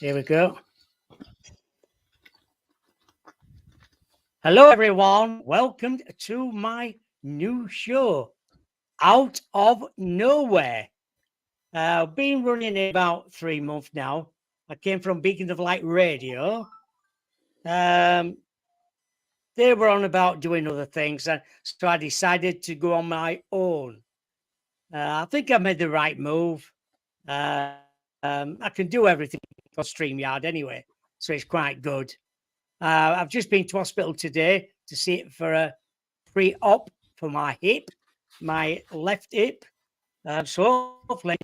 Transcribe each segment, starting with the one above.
Here we go. Hello, everyone. Welcome to my new show, Out of Nowhere. I've been running it about 3 months now. I came from Beacon of Light Radio. They were on about doing other things, and so I decided to go on my own. I think I made the right move. I can do everything on StreamYard anyway, so it's quite good. I've just been to hospital today to see it for a pre-op for my hip, my left hip. So hopefully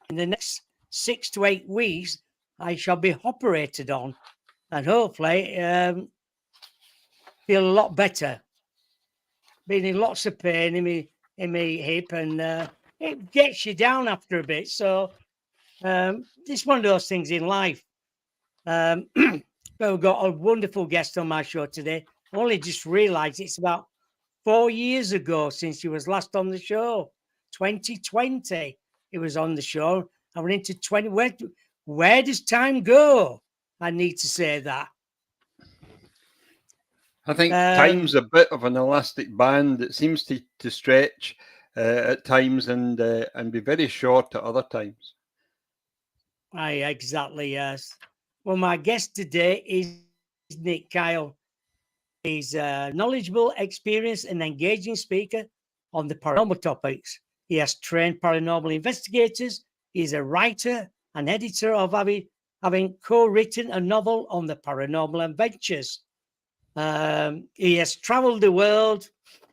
in the next 6 to 8 weeks, I shall be operated on and hopefully feel a lot better. Been in lots of pain in my hip, and it gets you down after a bit. So it's one of those things in life. But we've got a wonderful guest on my show today. I only just realised it's about 4 years ago since he was last on the show. 2020, he was on the show. I went into 20. Where does time go? I need to say that. I think time's a bit of an elastic band. It seems to stretch at times and be very short at other times. Aye, exactly, yes. Well, my guest today is Nick Kyle. He's a knowledgeable, experienced, and engaging speaker on the paranormal topics. He has trained paranormal investigators. He's a writer and editor of having co-written a novel on the paranormal adventures. He has traveled the world.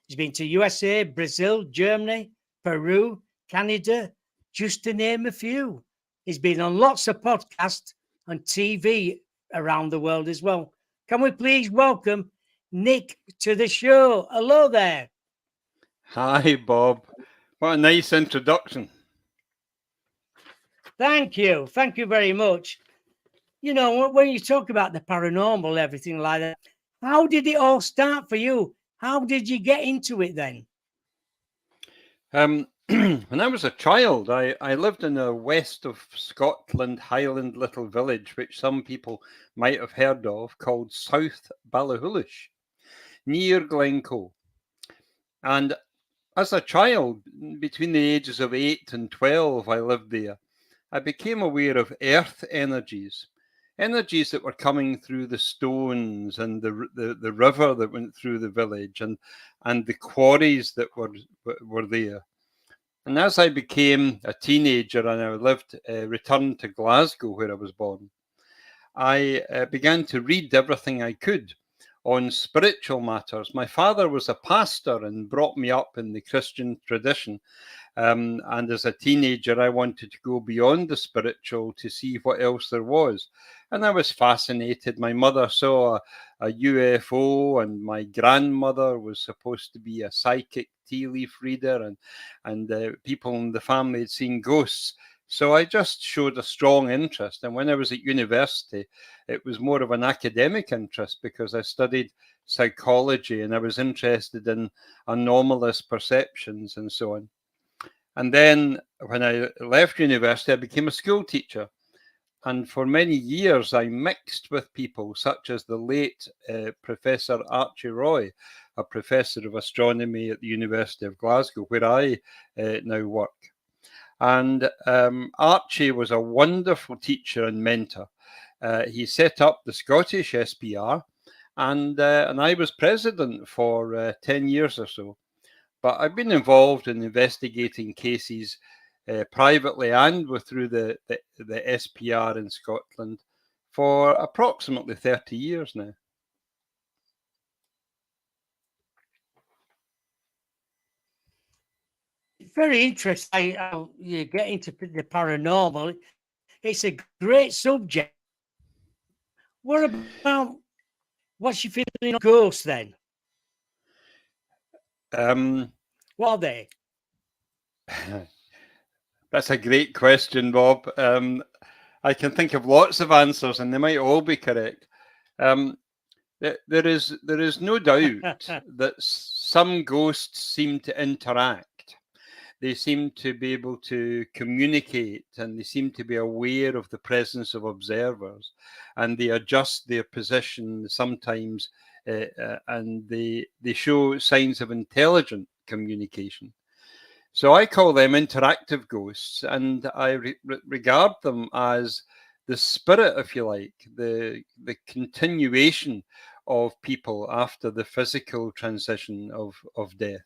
He's been to USA, Brazil, Germany, Peru, Canada, just to name a few. He's been on lots of podcasts and TV around the world as well. Can we please welcome Nick to the show? Hello there. Hi, Bob. What a nice introduction. Thank you. Thank you very much. You know, when you talk about the paranormal, everything like that, how did it all start for you? How did you get into it then? When I was a child, I lived in the west of Scotland Highland little village, which some people might have heard of, called South Ballachulish, near Glencoe. And as a child, between the ages of 8 and 12, I lived there. I became aware of earth energies that were coming through the stones and the river that went through the village and the quarries that were there. And as I became a teenager and I returned to Glasgow where I was born, I began to read everything I could on spiritual matters. My father was a pastor and brought me up in the Christian tradition. And as a teenager, I wanted to go beyond the spiritual to see what else there was. And I was fascinated. My mother saw a UFO, and my grandmother was supposed to be a psychic tea leaf reader, and people in the family had seen ghosts. So I just showed a strong interest. And when I was at university, it was more of an academic interest because I studied psychology and I was interested in anomalous perceptions and so on. And then when I left university, I became a school teacher. And for many years, I mixed with people such as the late Professor Archie Roy, a professor of astronomy at the University of Glasgow, where I now work. And Archie was a wonderful teacher and mentor. He set up the Scottish SPR, and I was president for 10 years or so. But I've been involved in investigating cases privately and through the SPR in Scotland for approximately 30 years now. Very interesting how you get into the paranormal. It's a great subject. What about what's your feeling on ghosts then? What are they? That's a great question, Bob. I can think of lots of answers, and they might all be correct. There is no doubt that some ghosts seem to interact. they seem to be able to communicate, and they seem to be aware of the presence of observers, and they adjust their position sometimes, and they show signs of intelligent communication. So I call them interactive ghosts, and I regard them as the spirit, if you like, the continuation of people after the physical transition of death.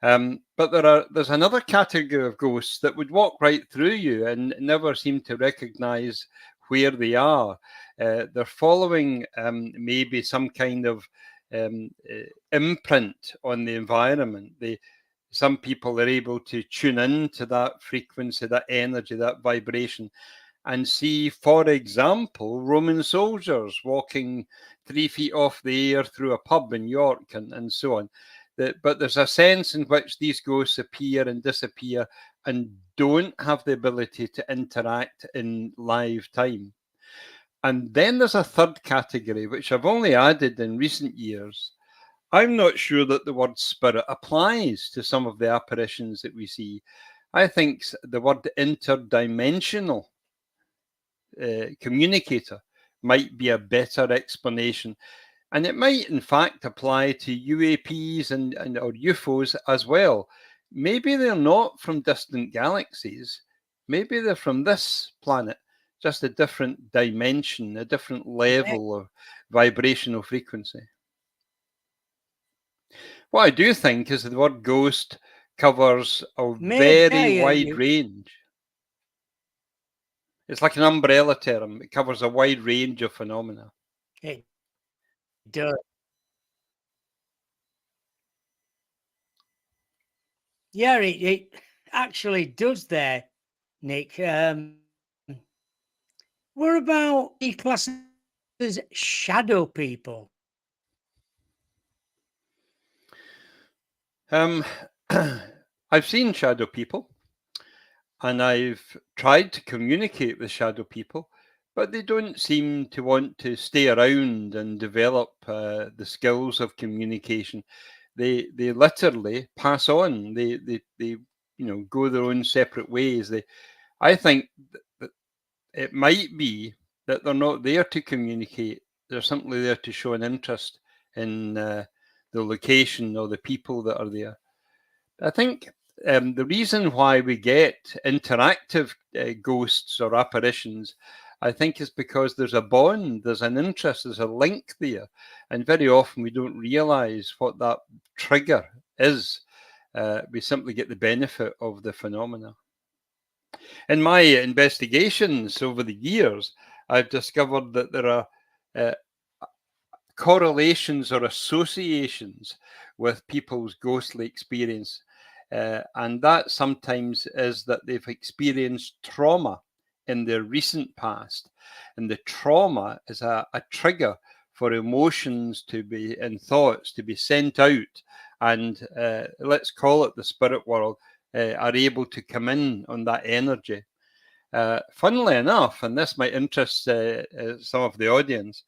But there's another category of ghosts that would walk right through you and never seem to recognize where they are. They're following maybe some kind of imprint on the environment. Some people are able to tune in to that frequency, that energy, that vibration, and see, for example, Roman soldiers walking 3 feet off the air through a pub in York and so on. But there's a sense in which these ghosts appear and disappear and don't have the ability to interact in live time. And then there's a third category, which I've only added in recent years. I'm not sure that the word spirit applies to some of the apparitions that we see. I think the word interdimensional communicator might be a better explanation. And it might, in fact, apply to UAPs and or UFOs as well. Maybe they're not from distant galaxies. Maybe they're from this planet, just a different dimension, a different level of vibrational frequency. What I do think is that the word ghost covers a very wide range. It's like an umbrella term. It covers a wide range of phenomena. It does. Yeah, it actually does there, Nick. What about the classes as shadow people? I've seen shadow people, and I've tried to communicate with shadow people, but they don't seem to want to stay around and develop the skills of communication. They literally pass on. They go their own separate ways. I think that it might be that they're not there to communicate. They're simply there to show an interest in the location or the people that are there. I think the reason why we get interactive ghosts or apparitions, I think, is because there's a bond, there's an interest, there's a link there. And very often we don't realize what that trigger is. We simply get the benefit of the phenomena. In my investigations over the years, I've discovered that there are correlations or associations with people's ghostly experience. And that sometimes is that they've experienced trauma in their recent past. And the trauma is a trigger for emotions to be and thoughts to be sent out. And let's call it the spirit world, are able to come in on that energy. Funnily enough, and this might interest some of the audience,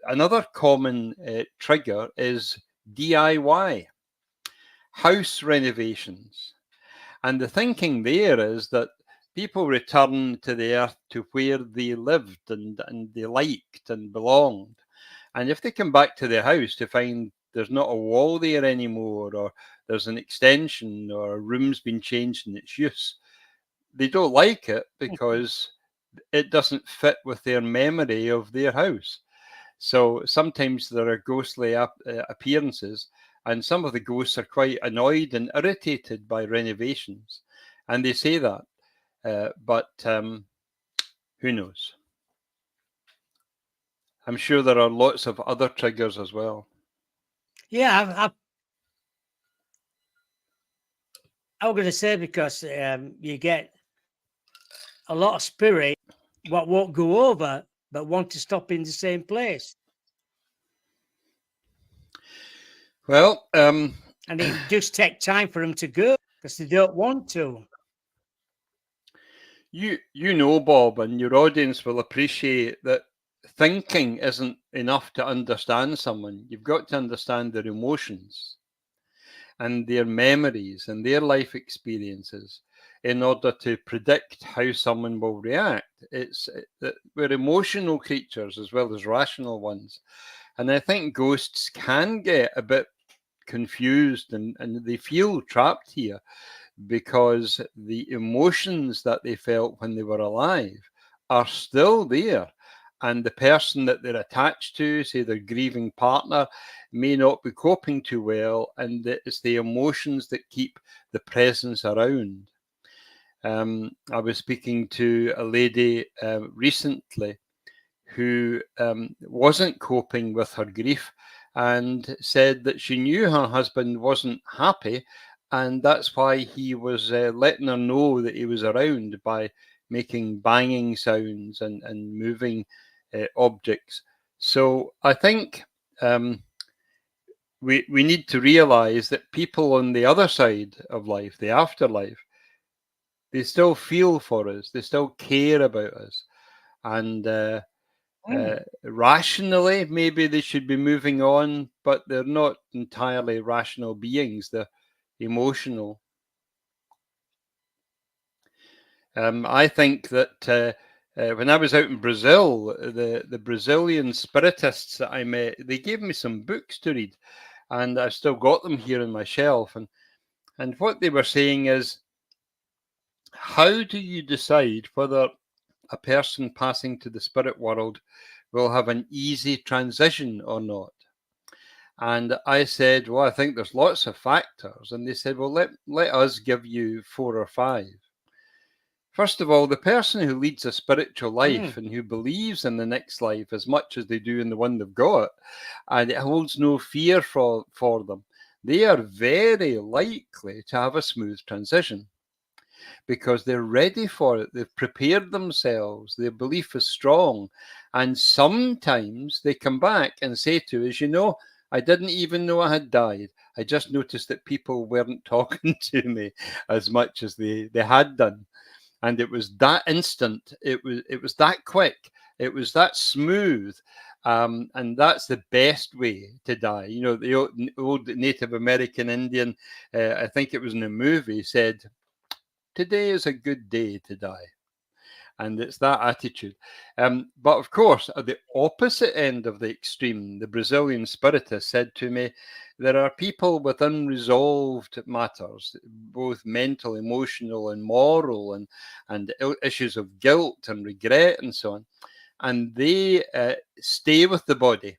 another common trigger is DIY, house renovations. And the thinking there is that people return to the earth to where they lived and they liked and belonged. And if they come back to their house to find there's not a wall there anymore, or there's an extension, or a room's been changed in its use, they don't like it because it doesn't fit with their memory of their house. So sometimes there are ghostly appearances, and some of the ghosts are quite annoyed and irritated by renovations, and they say that. But who knows? I'm sure there are lots of other triggers as well. Yeah, I was going to say, because you get a lot of spirit what won't go over but want to stop in the same place. Well, and it just takes time for them to go because they don't want to. You know, Bob, and your audience will appreciate that thinking isn't enough to understand someone. You've got to understand their emotions. and their memories and their life experiences in order to predict how someone will react. It's that we're emotional creatures as well as rational ones. And I think ghosts can get a bit confused and they feel trapped here because the emotions that they felt when they were alive are still there. And the person that they're attached to, say their grieving partner, may not be coping too well. And it's the emotions that keep the presence around. I was speaking to a lady recently who wasn't coping with her grief and said that she knew her husband wasn't happy, and that's why he was letting her know that he was around by making banging sounds and moving objects. So I think we need to realize that people on the other side of life, the afterlife, they still feel for us, they still care about us, and rationally, maybe they should be moving on, but they're not entirely rational beings. They're emotional. I think that when I was out in Brazil, the Brazilian spiritists that I met, they gave me some books to read, and I've still got them here on my shelf. And what they were saying is, how do you decide whether a person passing to the spirit world will have an easy transition or not? And I said, well, I think there's lots of factors. And they said, well, let us give you 4 or 5. First of all, the person who leads a spiritual life and who believes in the next life as much as they do in the one they've got, and it holds no fear for them, they are very likely to have a smooth transition because they're ready for it. They've prepared themselves. Their belief is strong. And sometimes they come back and say to us, I didn't even know I had died. I just noticed that people weren't talking to me as much as they had done. And it was that instant. It was that quick. It was that smooth. And that's the best way to die. The old Native American Indian, I think it was in a movie, said, today is a good day to die. And it's that attitude. But of course, at the opposite end of the extreme, the Brazilian spiritist said to me, there are people with unresolved matters, both mental, emotional, and moral, and issues of guilt and regret and so on. And they stay with the body,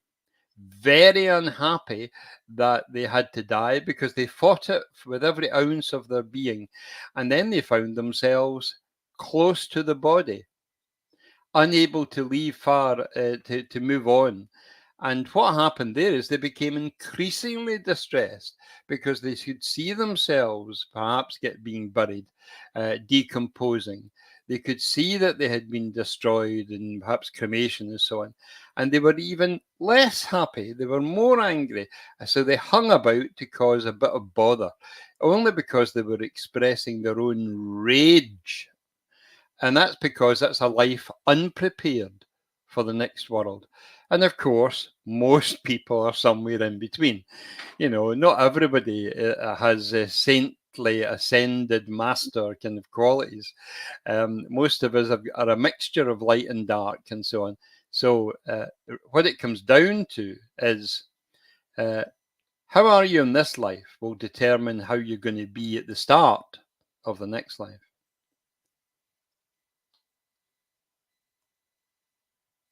very unhappy that they had to die because they fought it with every ounce of their being. And then they found themselves close to the body, unable to leave far to move on. And what happened there is they became increasingly distressed because they could see themselves perhaps being buried, decomposing. They could see that they had been destroyed and perhaps cremation and so on. And they were even less happy. They were more angry. So they hung about to cause a bit of bother, only because they were expressing their own rage. And that's because that's a life unprepared for the next world. And of course, most people are somewhere in between. Not everybody has a saintly, ascended master kind of qualities. Most of us are a mixture of light and dark and so on. So what it comes down to is how are you in this life will determine how you're going to be at the start of the next life.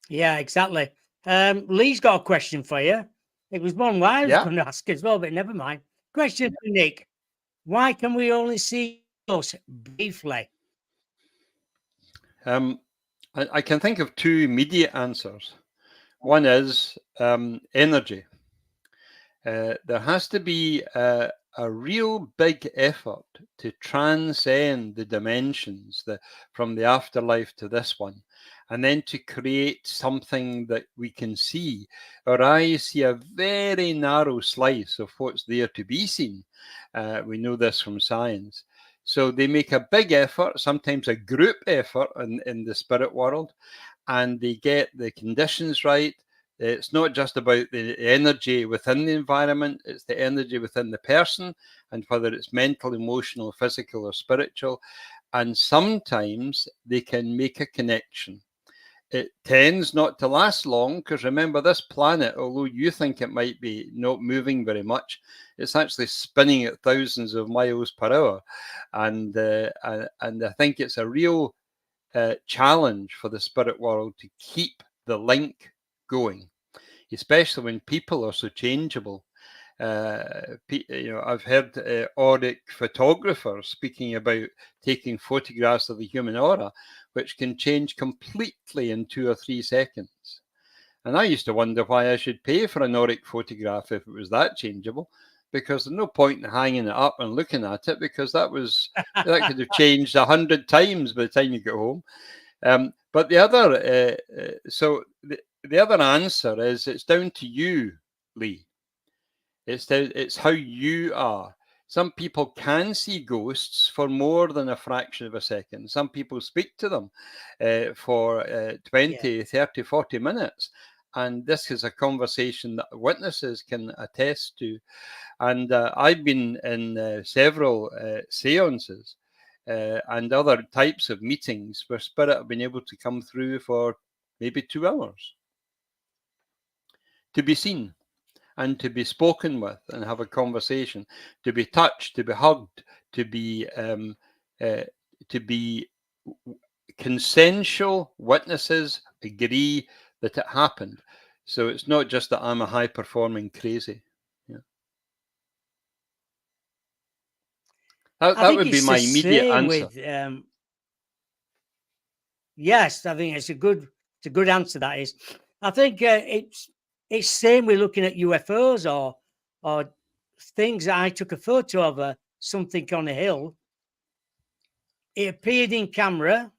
Yeah, exactly. Lee's got a question for you. It was one I was going to ask as well, but never mind. Question for Nick. Why can we only see ghosts briefly? I can think of 2 immediate answers. One is energy. There has to be a real big effort to transcend the dimensions from the afterlife to this one, and then to create something that we can see. Our eyes see a very narrow slice of what's there to be seen. We know this from science. So they make a big effort, sometimes a group effort in the spirit world, and they get the conditions right. It's not just about the energy within the environment, it's the energy within the person, and whether it's mental, emotional, physical, or spiritual. And sometimes they can make a connection. It tends not to last long, because remember, this planet, although you think it might be not moving very much, it's actually spinning at thousands of miles per hour. And I think it's a real challenge for the spirit world to keep the link going, especially when people are so changeable. I've heard auric photographers speaking about taking photographs of the human aura, which can change completely in 2 or 3 seconds. And I used to wonder why I should pay for an auric photograph if it was that changeable, because there's no point in hanging it up and looking at it, because that could have changed 100 times by the time you get home. But the other answer is, it's down to you, Lee. It's how you are. Some people can see ghosts for more than a fraction of a second. Some people speak to them for 20, 30, 40 minutes. And this is a conversation that witnesses can attest to. And I've been in several seances and other types of meetings where spirit have been able to come through for maybe 2 hours to be seen and to be spoken with and have a conversation, to be touched, to be hugged, to be consensual witnesses agree that it happened. So it's not just that I'm a high-performing crazy. Yeah. That would be my immediate answer. Yes, I think it's a good answer. That is, I think it's same with looking at UFOs or things. I took a photo of something on a hill. It appeared in camera.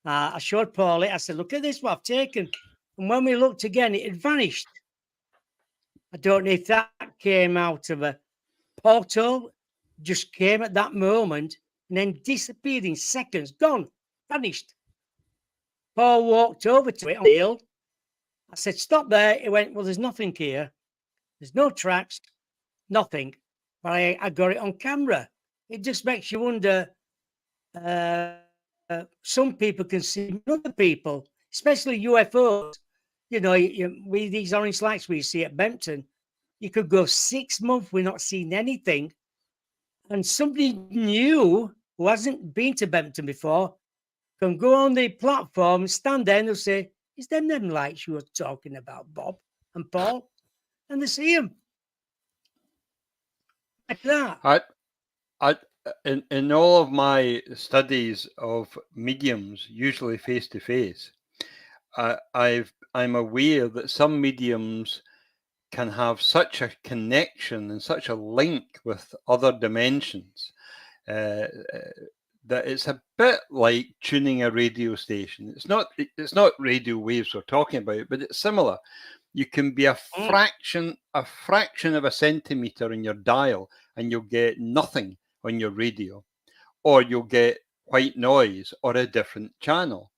I showed Paulie. I said, "Look at this, what I've taken." And when we looked again, it had vanished. I don't know if that came out of a portal, just came at that moment, and then disappeared in seconds, gone, vanished. Paul walked over to it on the hill. I said, "Stop there." He went, "Well, there's nothing here. There's no tracks, nothing." But I got it on camera. It just makes you wonder. Some people can see other people, especially UFOs. With these orange lights we see at Bempton, you could go 6 months without not seeing anything. And somebody new who hasn't been to Bempton before can go on the platform and stand there and they'll say, "Is them lights you were talking about, Bob and Paul?" And they see them. Like that. In all of my studies of mediums, usually face to face, I'm aware that some mediums can have such a connection and such a link with other dimensions that it's a bit like tuning a radio station. It's not radio waves we're talking about, but it's similar. You can be a fraction of a centimeter in your dial, and you'll get nothing on your radio, or you'll get white noise or a different channel.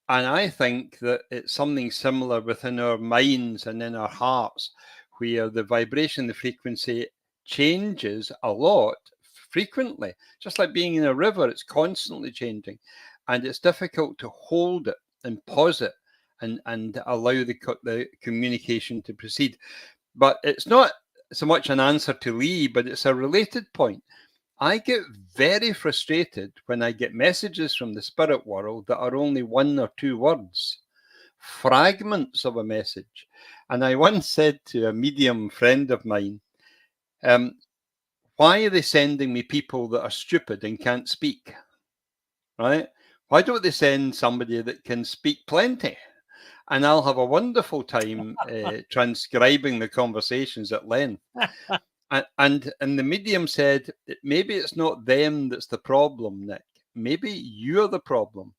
And I think that it's something similar within our minds and in our hearts, where the vibration, the frequency changes a lot frequently. Just like being in a river, it's constantly changing, and it's difficult to hold it and pause it and allow the communication to proceed. But it's not so much an answer to Lee, but it's a related point. I get very frustrated when I get messages from the spirit world that are only 1 or 2 words, fragments of a message. And I once said to a medium friend of mine, why are they sending me people that are stupid and can't speak? Right? Why don't they send somebody that can speak plenty? And I'll have a wonderful time transcribing the conversations at length. And the medium said, maybe it's not them that's the problem, Nick. Maybe you're the problem.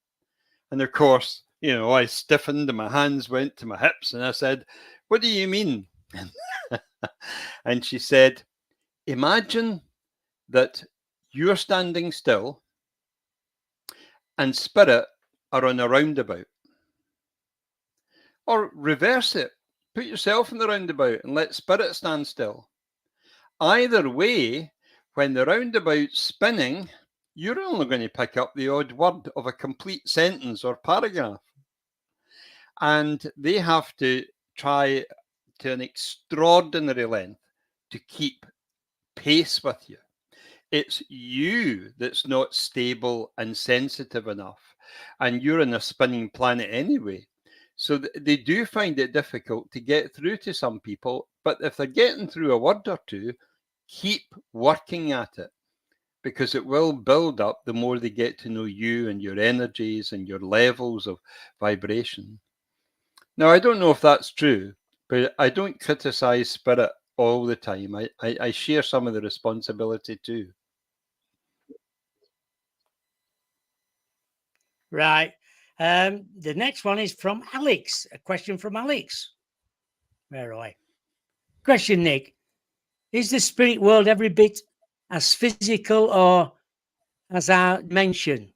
And of course, I stiffened and my hands went to my hips and I said, "What do you mean?" And she said, "Imagine that you're standing still and spirit are on a roundabout." Or reverse it. Put yourself in the roundabout and let spirit stand still. Either way, when the roundabout's spinning, you're only going to pick up the odd word of a complete sentence or paragraph. And they have to try to an extraordinary length to keep pace with you. It's you that's not stable and sensitive enough. And you're in a spinning planet anyway. So they do find it difficult to get through to some people. But if they're getting through a word or two, keep working at it, because it will build up the more they get to know you and your energies and your levels of vibration. Now, I don't know if that's true, but I don't criticize spirit all the time. I share some of the responsibility too. Right. The next one is from Alex. A question from Alex. Where are I? Question, Nick. Is the spirit world every bit as physical or as our dimension?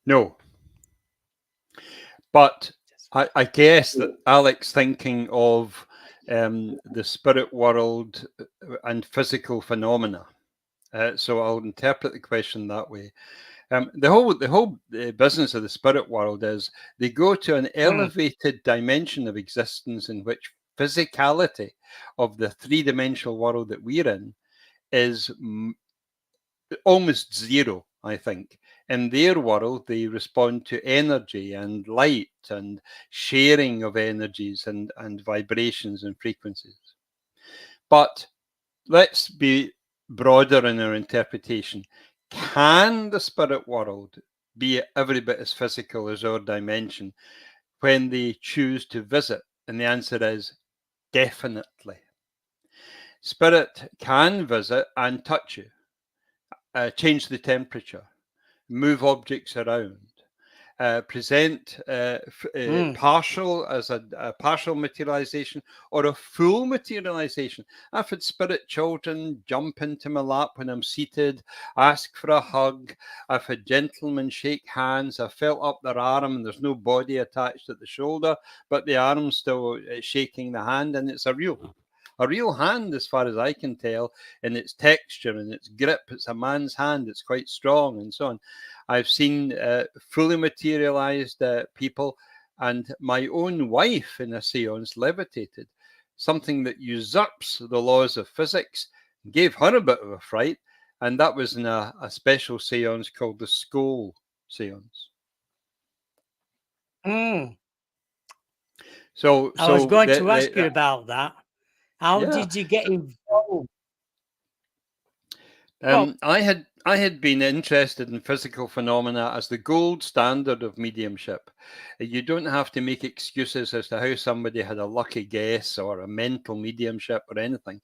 No. But I guess that Alex thinking of the spirit world and physical phenomena. So I'll interpret the question that way. The whole business of the spirit world is they go to an elevated dimension of existence in which physicality of the three-dimensional world that we're in is almost zero, I think. In their world, they respond to energy and light and sharing of energies and vibrations and frequencies. But let's be broader in our interpretation. Can the spirit world be every bit as physical as our dimension when they choose to visit? And the answer is definitely. Spirit can visit and touch you, change the temperature, move objects around, present partial as a partial materialization or a full materialization. I've had spirit children jump into my lap when I'm seated, ask for a hug. I've had gentlemen shake hands. I've felt up their arm and there's no body attached at the shoulder, but the arm's still shaking the hand, and it's a real hand as far as I can tell, in its texture and its grip. It's a man's hand. It's quite strong and so on. I've seen fully materialized people, and my own wife in a seance levitated, something that usurps the laws of physics, gave her a bit of a fright, and that was in a special seance called the Scole seance. So I was going to ask you about that. How yeah. did you get involved? I had been interested in physical phenomena as the gold standard of mediumship. You don't have to make excuses as to how somebody had a lucky guess or a mental mediumship or anything,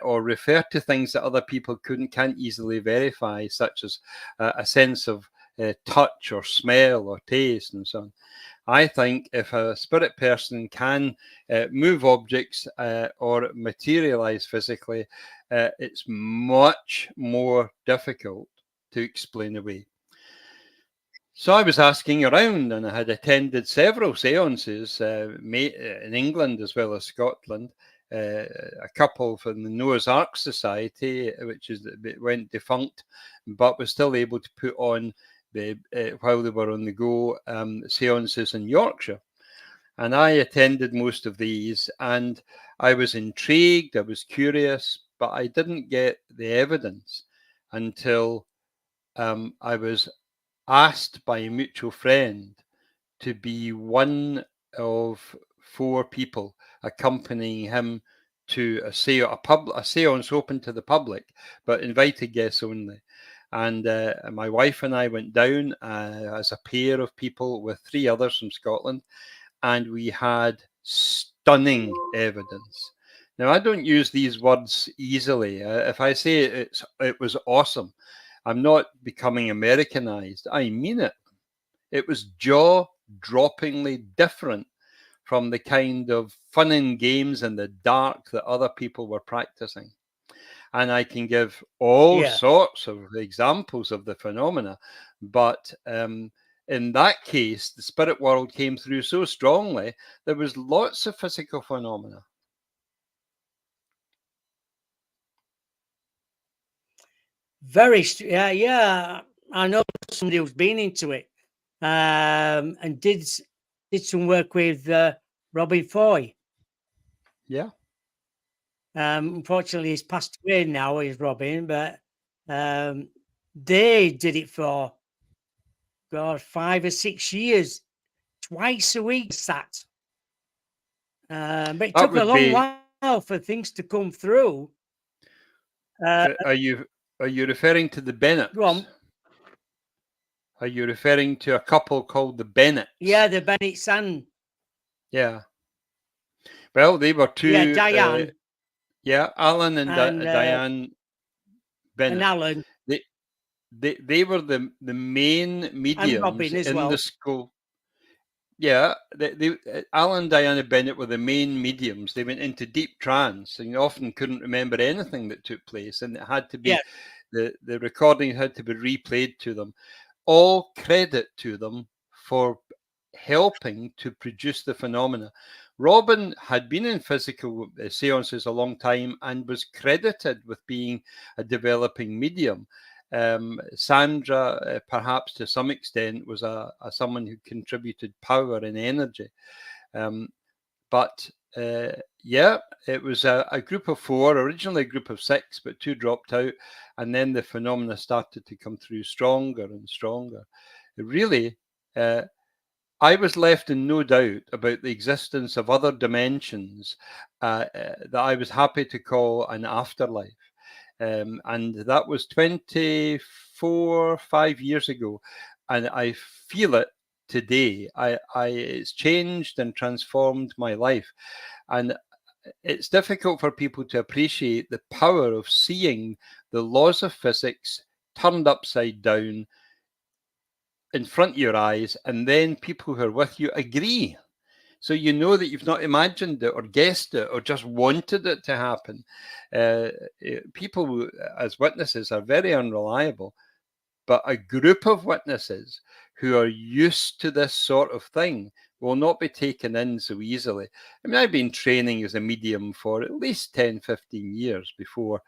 or refer to things that other people can't easily verify, such as a sense of touch or smell or taste and so on. I think if a spirit person can move objects or materialize physically, it's much more difficult to explain away. So I was asking around, and I had attended several seances in England as well as Scotland. A couple from the Noah's Ark Society, which went defunct, but was still able to put on while they were on the go seances in Yorkshire. And I attended most of these, and I was intrigued, I was curious, but I didn't get the evidence until I was asked by a mutual friend to be one of 4 people accompanying him to a seance open to the public, but invited guests only. And my wife and I went down as a pair of people with 3 others from Scotland, and we had stunning evidence. Now, I don't use these words easily. If I say it was awesome, I'm not becoming Americanized. I mean it. It was jaw-droppingly different from the kind of fun and games in the dark that other people were practicing. And I can give all sorts of examples of the phenomena, but in that case, the spirit world came through so strongly, there was lots of physical phenomena. Yeah. I know somebody who's been into it, and did some work with Robin Foy. Yeah. Unfortunately, he's passed away now, is Robin, but they did it for, God, 5 or 6 years, twice a week sat. But it took a long while for things to come through. Are you referring to the Bennetts? Go on. Are you referring to a couple called the Bennetts? Yeah, the Bennetts and... Yeah. Well, they were two... Yeah, Diane. Alan and Diane Bennett. And Alan. They were the main mediums and Robin as in well. the school. Yeah, Alan and Diana Bennett were the main mediums. They went into deep trance and often couldn't remember anything that took place, and it had to be the recording had to be replayed to them. All credit to them for helping to produce the phenomena. Robin had been in physical seances a long time and was credited with being a developing medium. Sandra, perhaps to some extent, was someone who contributed power and energy. But it was a group of 4, originally a group of 6, but 2 dropped out. And then the phenomena started to come through stronger and stronger. Really, I was left in no doubt about the existence of other dimensions that I was happy to call an afterlife. And that was 5 years ago. And I feel it today. It's changed and transformed my life. And it's difficult for people to appreciate the power of seeing the laws of physics turned upside down in front of your eyes, and then people who are with you agree. So you know that you've not imagined it or guessed it or just wanted it to happen. People as witnesses are very unreliable, but a group of witnesses who are used to this sort of thing will not be taken in so easily. I mean, I've been training as a medium for at least 10, 15 years before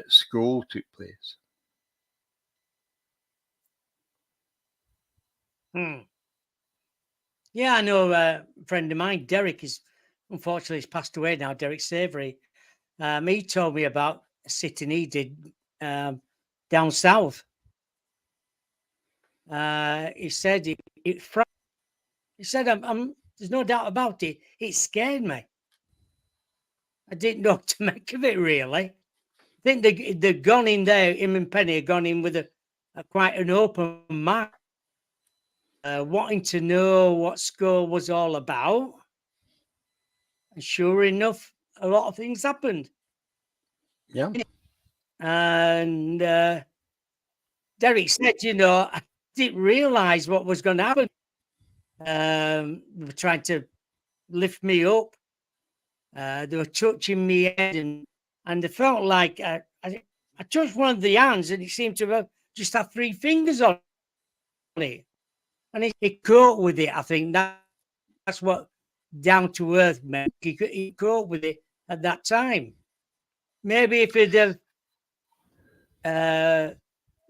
Scole took place. Yeah, I know a friend of mine, Derek, unfortunately he's passed away now, Derek Savory. He told me about a sitting he did down south. He said he said, there's no doubt about it, it scared me. I didn't know what to make of it, really. I think they'd gone in there, him and Penny had gone in with a quite an open mind, wanting to know what Scole was all about. And sure enough, a lot of things happened. Yeah. And Derek said, I didn't realise what was going to happen. They were trying to lift me up. They were touching me head, and I felt like I touched one of the hands, and it seemed to have just had 3 fingers on it. And he coped with it. I think that's what down to earth meant. He coped with it at that time. Maybe if he'd have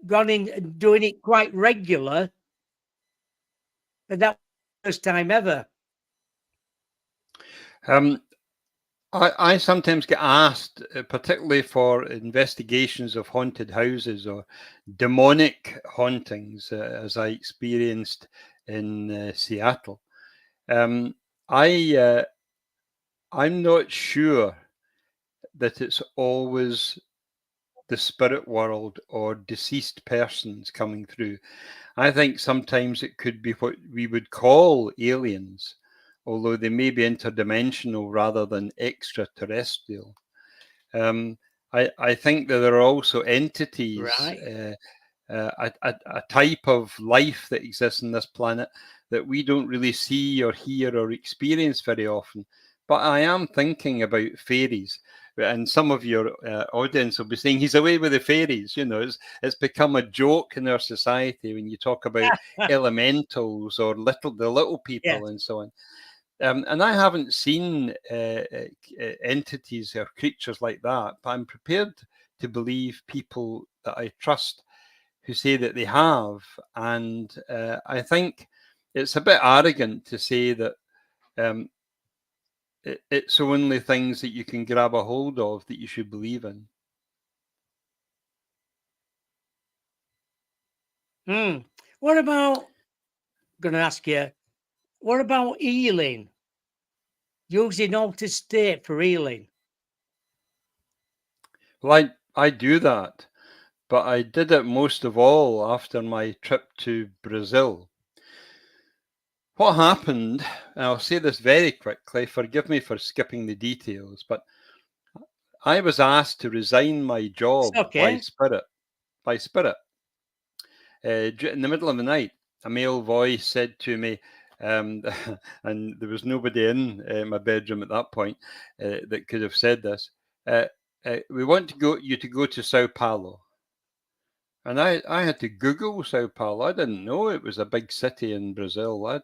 gone in doing it quite regular, but that was the first time ever. I sometimes get asked, particularly for investigations of haunted houses or demonic hauntings, as I experienced in Seattle. I'm not sure that it's always the spirit world or deceased persons coming through. I think sometimes it could be what we would call aliens, although they may be interdimensional rather than extraterrestrial. I think that there are also entities, right. a type of life that exists on this planet that we don't really see or hear or experience very often. But I am thinking about fairies. and some of your audience will be saying he's away with the fairies. It's become a joke in our society when you talk about elementals or the little people Yes. and so on. And I haven't seen entities or creatures like that, but I'm prepared to believe people that I trust who say that they have. And I think it's a bit arrogant to say that it's only things that you can grab a hold of that you should believe in. What about, going to ask you, what about healing? Using altered state for healing? Well, I do that, but I did it most of all after my trip to Brazil. What happened, and I'll say this very quickly, forgive me for skipping the details, but I was asked to resign my It's job by okay. spirit. In the middle of the night, a male voice said to me, and there was nobody in my bedroom at that point that could have said this. We want you to go to Sao Paulo. And I had to Google Sao Paulo. I didn't know it was a big city in Brazil.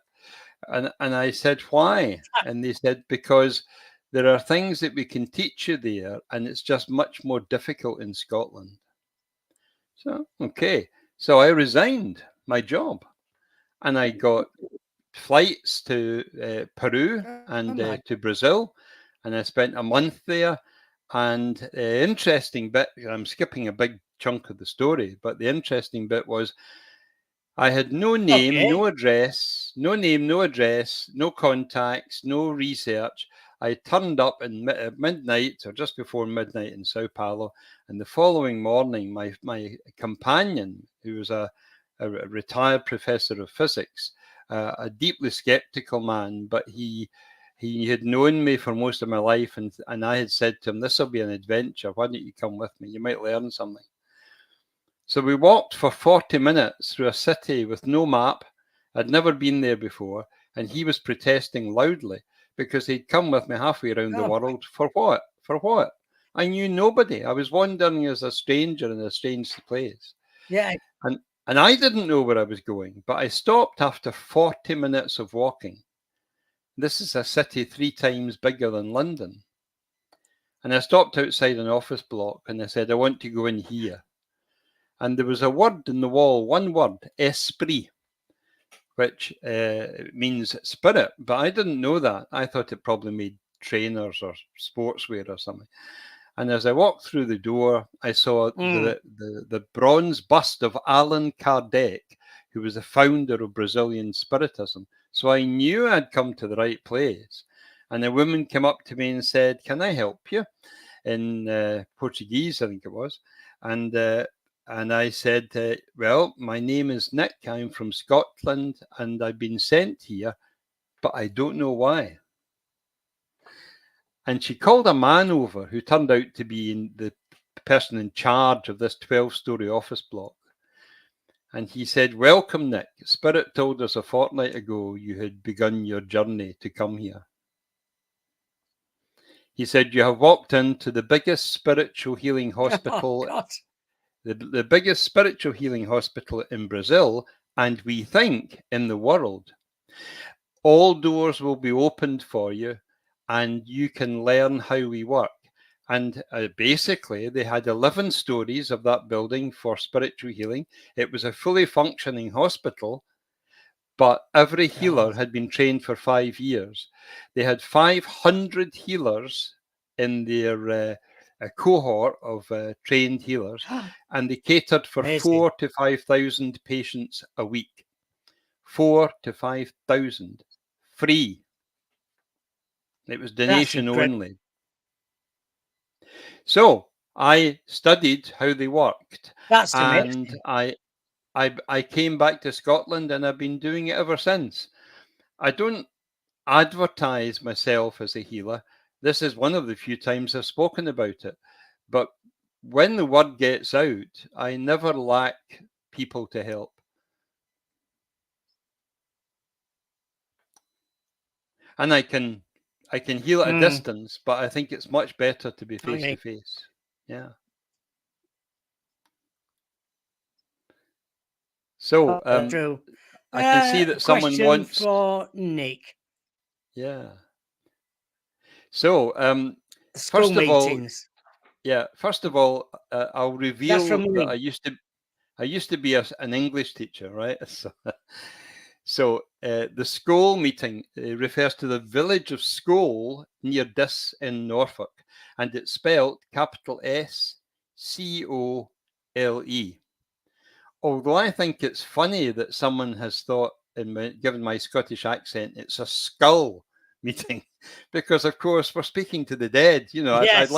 And I said, why? And they said, because there are things that we can teach you there, and it's just much more difficult in Scotland. So, okay. So I resigned my job and I got flights to Peru and to Brazil. And I spent a month there. And the interesting bit, I'm skipping a big chunk of the story, but the interesting bit was I had no name, Okay. no address, no contacts, no research. I turned up in midnight or just before midnight in Sao Paulo, and the following morning, my companion, who was a retired professor of physics, a deeply skeptical man, but he had known me for most of my life, and I had said to him, "This will be an adventure. Why don't you come with me? You might learn something." So we walked for 40 minutes through a city with no map. I'd never been there before, and he was protesting loudly because he'd come with me halfway around the Oh, world. For what? For what? I knew nobody. I was wandering as a stranger in a strange place. yeah. And I didn't know where I was going, but I stopped after 40 minutes of walking. This is a city 3 times bigger than London. And I stopped outside an office block and I said, I want to go in here. And there was a word in the wall, one word, esprit, which means spirit. But I didn't know that. I thought it probably made trainers or sportswear or something. And as I walked through the door, I saw the bronze bust of Allan Kardec, who was the founder of Brazilian Spiritism. So I knew I'd come to the right place. And a woman came up to me and said, "Can I help you?" in Portuguese, I think it was. And I said, well, my name is Nick. I'm from Scotland and I've been sent here, but I don't know why. And she called a man over who turned out to be the person in charge of this 12-story office block. And he said, "Welcome, Nick. Spirit told us a fortnight ago you had begun your journey to come here." He said, "You have walked into the biggest spiritual healing hospital Oh, God. the biggest spiritual healing hospital in Brazil, and we think in the world. All doors will be opened for you, and you can learn how we work." And basically, they had 11 stories of that building for spiritual healing. It was a fully functioning hospital, but every healer God. had been trained for 5 years. They had 500 healers in their a cohort of trained healers, and they catered for Amazing. 4,000 to 5,000 patients a week. 4,000 to 5,000 free. It was That's donation incredible. only. So I studied how they worked, That's and amazing. I came back to Scotland, and I've been doing it ever since. I don't advertise myself as a healer. This is one of the few times I've spoken about it. But when the word gets out, I never lack people to help. And I can I can heal at a distance, but I think it's much better to be face to face. Yeah. So True. I can see that someone wants for Nick. Yeah. So School first of all, meetings. I'll reveal that me. I used to be an English teacher, right? So the Scole meeting refers to the village of Scole near Dis in Norfolk, and it's spelled capital SCOLE. Although I think it's funny that someone has thought, given my Scottish accent, it's a skull meeting, because of course we're speaking to the dead. You know, Yes.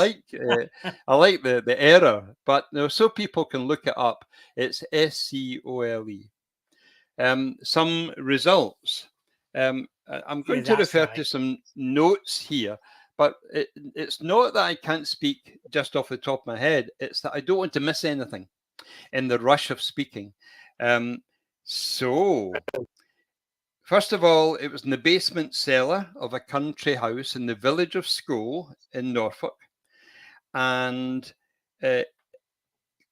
I like the error, but so people can look it up. It's SCOLE. Some results. I'm going to refer to some notes here, but it's not that I can't speak just off the top of my head. It's that I don't want to miss anything in the rush of speaking. So, first of all, it was in the basement cellar of a country house in the village of Scole in Norfolk. And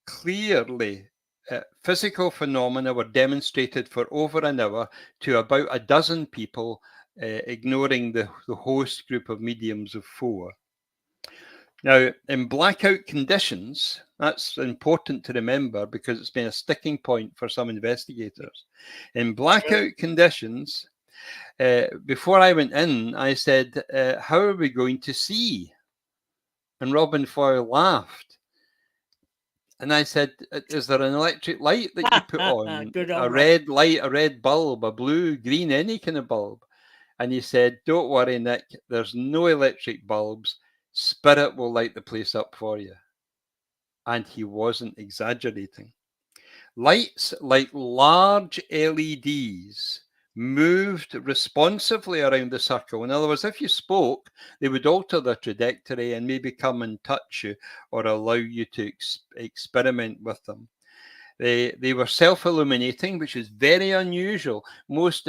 clearly, physical phenomena were demonstrated for over an hour to about a dozen people, ignoring the host group of mediums of 4. Now, in blackout conditions, that's important to remember because it's been a sticking point for some investigators. In blackout conditions, before I went in, I said, how are we going to see? And Robin Foyle laughed. And I said, is there an electric light that you put on? A red light, a red bulb, a blue, green, any kind of bulb? And he said, don't worry, Nick, there's no electric bulbs. Spirit will light the place up for you. And he wasn't exaggerating. Lights like large LEDs moved responsively around the circle. In other words, if you spoke, they would alter their trajectory and maybe come and touch you or allow you to experiment with them. They were self-illuminating, which is very unusual. Most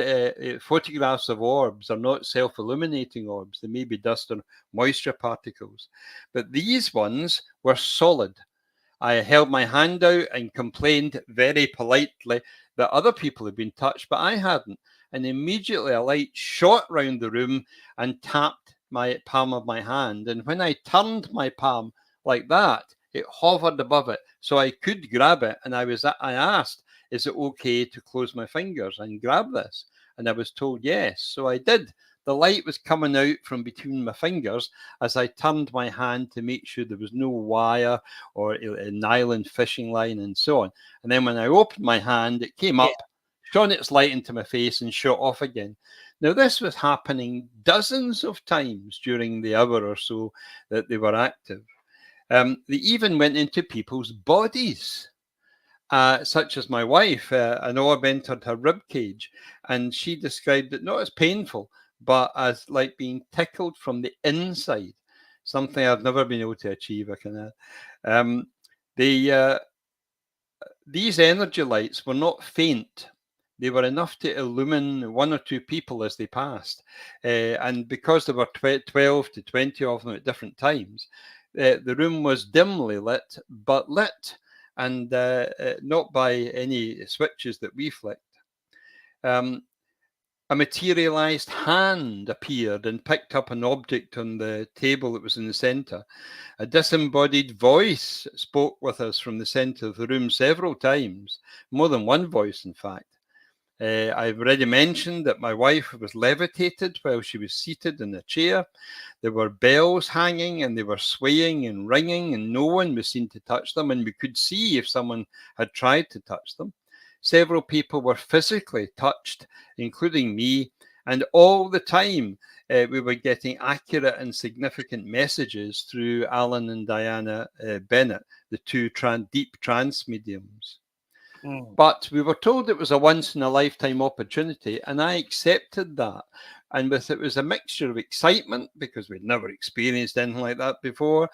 photographs of orbs are not self-illuminating orbs. They may be dust or moisture particles. But these ones were solid. I held my hand out and complained very politely that other people had been touched, but I hadn't. And immediately a light shot round the room and tapped my palm of my hand. And when I turned my palm like that, it hovered above it, so I could grab it. And I asked, is it okay to close my fingers and grab this? And I was told yes. So I did. The light was coming out from between my fingers as I turned my hand to make sure there was no wire or a nylon fishing line and so on. And then when I opened my hand, it came up, shone its light into my face and shot off again. Now, this was happening dozens of times during the hour or so that they were active. They even went into people's bodies, such as my wife. An orb entered her rib cage, and she described it not as painful, but as like being tickled from the inside, something I've never been able to achieve. I can add. These energy lights were not faint. They were enough to illumine 1 or 2 people as they passed. And because there were 12 to 20 of them at different times, the room was dimly lit, but lit, and not by any switches that we flicked. A materialized hand appeared and picked up an object on the table that was in the center. A disembodied voice spoke with us from the center of the room several times, more than one voice, in fact. I've already mentioned that my wife was levitated while she was seated in a chair. There were bells hanging and they were swaying and ringing, and no one was seen to touch them, and we could see if someone had tried to touch them. Several people were physically touched, including me, and all the time we were getting accurate and significant messages through Alan and Diana Bennett, the 2 deep trance mediums. But we were told it was a once-in-a-lifetime opportunity, and I accepted that. And it was a mixture of excitement, because we'd never experienced anything like that before,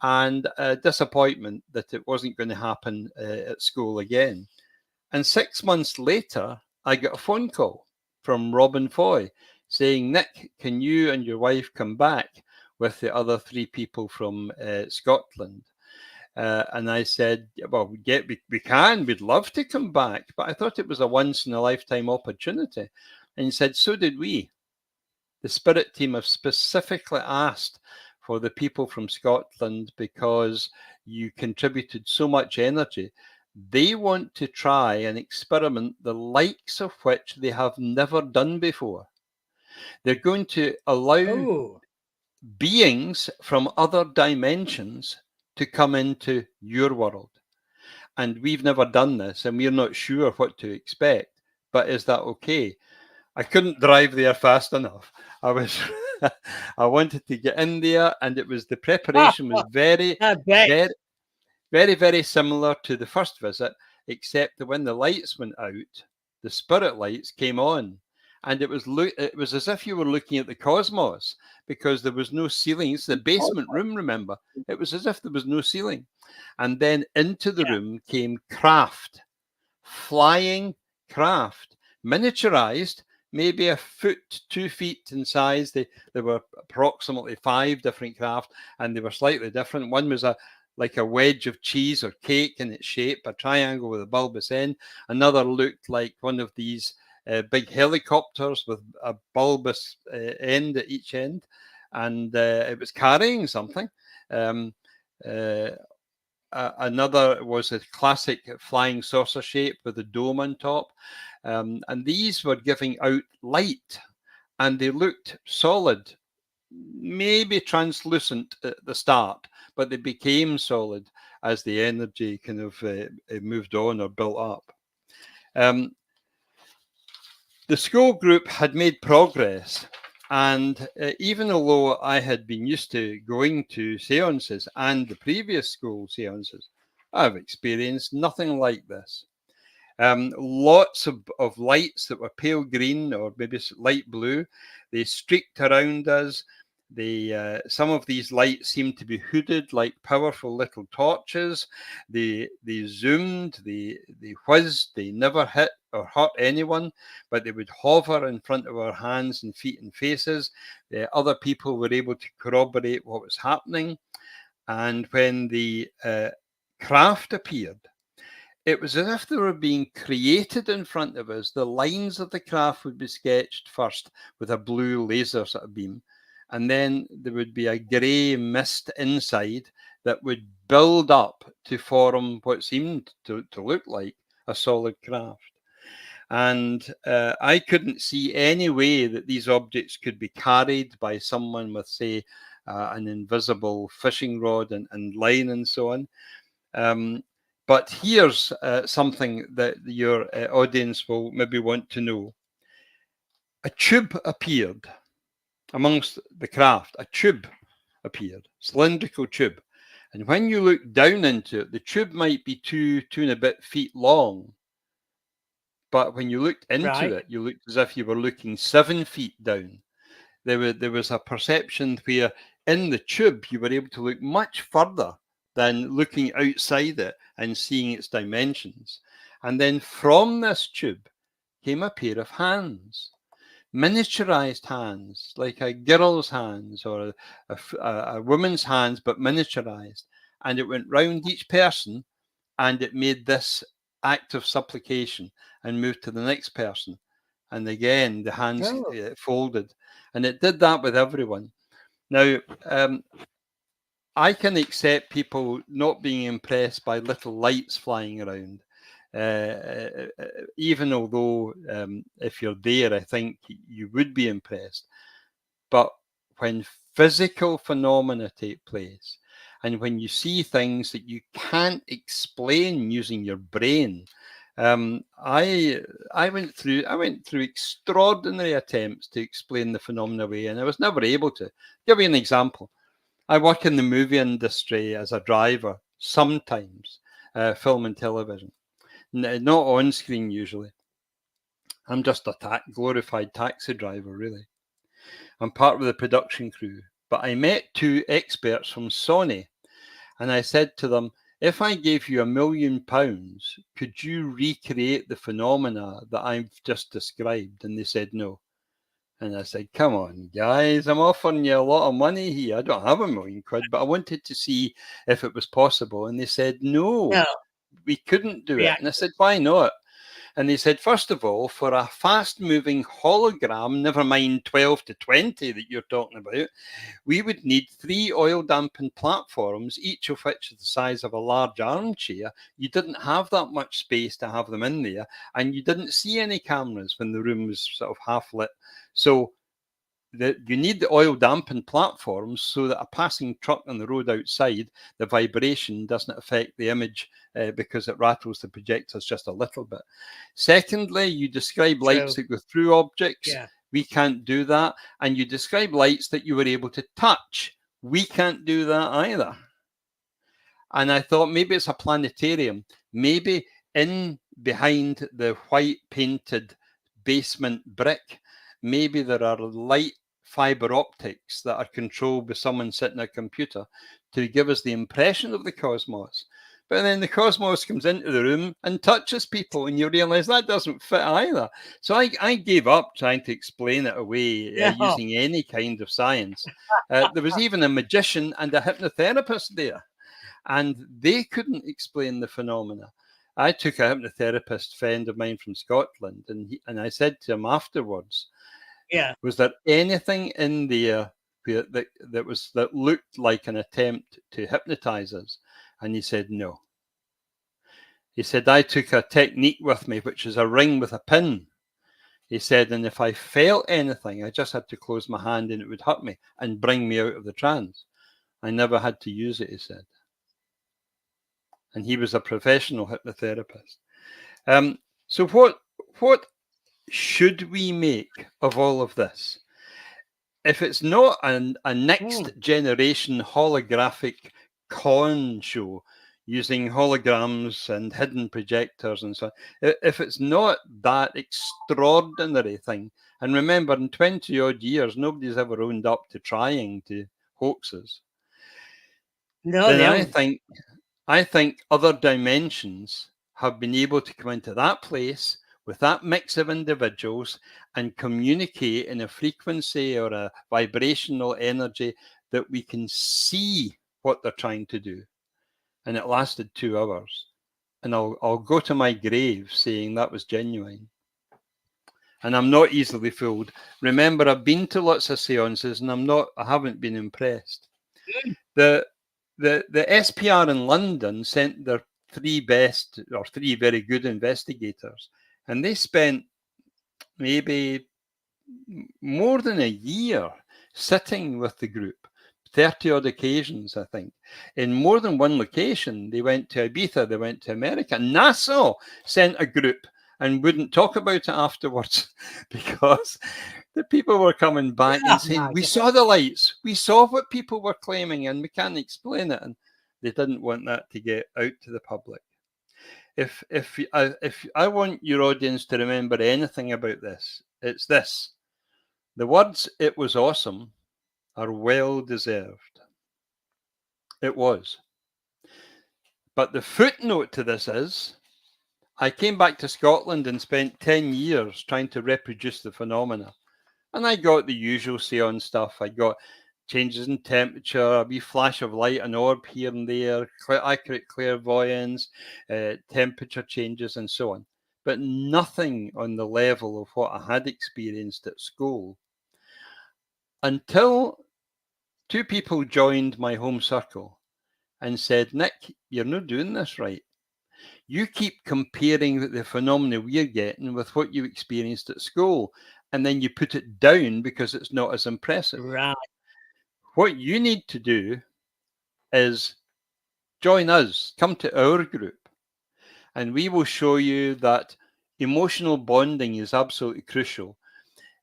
and disappointment that it wasn't going to happen at school again. And 6 months later, I got a phone call from Robin Foy saying, Nick, can you and your wife come back with the other 3 people from Scotland? And I said, well, we can, we'd love to come back, but I thought it was a once in a lifetime opportunity. And he said, so did we. The Spirit team have specifically asked for the people from Scotland because you contributed so much energy. They want to try an experiment the likes of which they have never done before. They're going to allow beings from other dimensions to come into your world. And we've never done this, and we're not sure what to expect. But is that okay? I couldn't drive there fast enough. I wanted to get in there, and the preparation was very, very similar to the first visit, except that when the lights went out, the spirit lights came on. And it was as if you were looking at the cosmos, because there was no ceiling. It's the basement room, remember? It was as if there was no ceiling. And then into the room came craft, flying craft, miniaturized, maybe a foot, 2 feet in size. There were approximately 5 different craft, and they were slightly different. One was like a wedge of cheese or cake in its shape, a triangle with a bulbous end. Another looked like one of these big helicopters with a bulbous end at each end, and it was carrying something. Another was a classic flying saucer shape with a dome on top. And these were giving out light, and they looked solid, maybe translucent at the start, but they became solid as the energy kind of moved on or built up. The Scole group had made progress, and even although I had been used to going to seances and the previous Scole seances, I've experienced nothing like this. Lots of lights that were pale green or maybe light blue. They streaked around us. Some of these lights seemed to be hooded like powerful little torches. They zoomed, they whizzed, they never hit or hurt anyone, but they would hover in front of our hands and feet and faces. Other people were able to corroborate what was happening. And when the craft appeared, it was as if they were being created in front of us. The lines of the craft would be sketched first with a blue laser sort of beam, and then there would be a grey mist inside that would build up to form what seemed to look like a solid craft. And I couldn't see any way that these objects could be carried by someone with, say, an invisible fishing rod and line and so on. But here's something that your audience will maybe want to know. A tube appeared amongst the craft. A tube appeared, cylindrical tube. And when you look down into it, the tube might be two and a bit feet long. But when you looked into it, you looked as if you were looking 7 feet down. There was a perception where in the tube, you were able to look much further than looking outside it and seeing its dimensions. And then from this tube came a pair of hands, miniaturized hands, like a girl's hands or a woman's hands, but miniaturized. And it went round each person, and it made this act of supplication and moved to the next person. And again, the hands folded. And it did that with everyone. Now, I can accept people not being impressed by little lights flying around, even although if you're there, I think you would be impressed. But when physical phenomena take place, and when you see things that you can't explain using your brain, I went through extraordinary attempts to explain the phenomena away, and I was never able to. Give you an example. I work in the movie industry as a driver, sometimes film and television, not on screen usually. I'm just a glorified taxi driver, really. I'm part of the production crew, but I met 2 experts from Sony, and I said to them, if I gave you £1 million, could you recreate the phenomena that I've just described? And they said no. And I said, come on, guys, I'm offering you a lot of money here. I don't have £1 million, but I wanted to see if it was possible. And they said, no, No. we couldn't do it. React. And I said, why not? And they said, first of all, for a fast-moving hologram, never mind 12 to 20 that you're talking about, we would need 3 oil-dampened platforms, each of which is the size of a large armchair. You didn't have that much space to have them in there, and you didn't see any cameras when the room was sort of half lit. So you need the oil dampened platforms so that a passing truck on the road outside, the vibration doesn't affect the image because it rattles the projectors just a little bit. Secondly, you describe lights that go through objects. Yeah. We can't do that. And you describe lights that you were able to touch. We can't do that either. And I thought maybe it's a planetarium. Maybe in behind the white painted basement brick, maybe there are light fiber optics that are controlled by someone sitting at a computer to give us the impression of the cosmos. But then the cosmos comes into the room and touches people, and you realize that doesn't fit either. So I gave up trying to explain it away using any kind of science. There was even a magician and a hypnotherapist there, and they couldn't explain the phenomena. I took a hypnotherapist friend of mine from Scotland, and I said to him afterwards, was there anything in there that looked like an attempt to hypnotize us? And he said, no. He said, I took a technique with me, which is a ring with a pin. He said, and if I felt anything, I just had to close my hand and it would hurt me and bring me out of the trance. I never had to use it, he said. And he was a professional hypnotherapist. So what should we make of all of this? If it's not a next generation holographic con show using holograms and hidden projectors and so on, if it's not that extraordinary thing, and remember, in 20 odd years, nobody's ever owned up to trying to hoaxes. No, then I think other dimensions have been able to come into that place with that mix of individuals and communicate in a frequency or a vibrational energy that we can see what they're trying to do. And it lasted 2 hours. And I'll go to my grave saying that was genuine. And I'm not easily fooled. Remember, I've been to lots of seances and I haven't been impressed. The SPR in London sent their 3 very good investigators, and they spent maybe more than a year sitting with the group, 30 odd occasions, I think, in more than one location. They went to Ibiza, they went to America. NASA sent a group and wouldn't talk about it afterwards because the people were coming back and saying, we saw the lights, we saw what people were claiming and we can't explain it. And they didn't want that to get out to the public. If I want your audience to remember anything about this, it's this. The words, it was awesome, are well deserved. It was. But the footnote to this is, I came back to Scotland and spent 10 years trying to reproduce the phenomena. And I got the usual seance stuff. I got changes in temperature, a wee flash of light, an orb here and there, accurate clairvoyance, temperature changes, and so on. But nothing on the level of what I had experienced at school. Until 2 people joined my home circle and said, Nick, you're not doing this right. You keep comparing the phenomena we're getting with what you experienced at school, and then you put it down because it's not as impressive. Right. What you need to do is join us, come to our group, and we will show you that emotional bonding is absolutely crucial.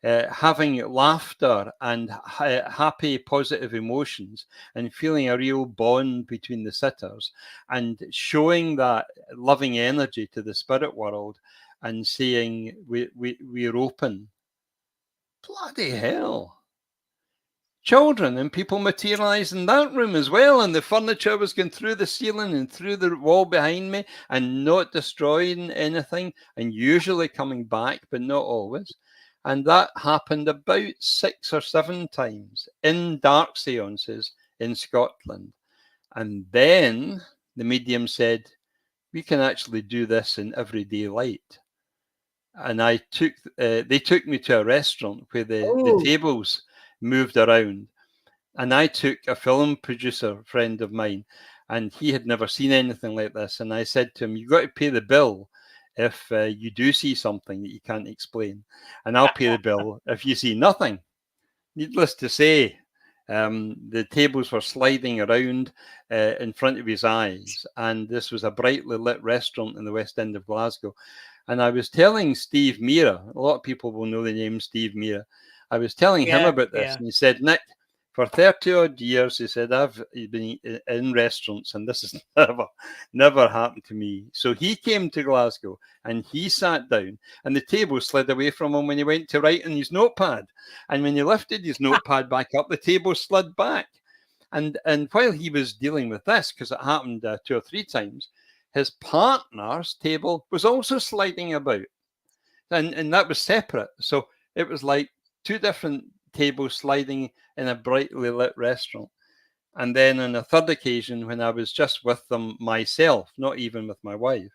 Having laughter and happy, positive emotions and feeling a real bond between the sitters and showing that loving energy to the spirit world and saying we're open. Bloody hell. Children and people materialized in that room as well, and the furniture was going through the ceiling and through the wall behind me and not destroying anything and usually coming back, but not always. And that happened about 6 or 7 times in dark seances in Scotland. And then the medium said, we can actually do this in everyday light. And they took me to a restaurant where the tables moved around. And I took a film producer friend of mine, and he had never seen anything like this. And I said to him, you've got to pay the bill if you do see something that you can't explain. And I'll pay the bill if you see nothing. Needless to say, the tables were sliding around in front of his eyes. And this was a brightly lit restaurant in the West End of Glasgow. And I was telling Steve Meara, a lot of people will know the name Steve Meara. I was telling him about this, and he said, Nick, for 30 odd years, he said, I've been in restaurants and this has never happened to me. So he came to Glasgow and he sat down and the table slid away from him when he went to write in his notepad. And when he lifted his notepad back up, the table slid back. And while he was dealing with this, because it happened 2 or 3 times, his partner's table was also sliding about. And that was separate. So it was like 2 different tables sliding in a brightly lit restaurant. And then on a third occasion, when I was just with them myself, not even with my wife,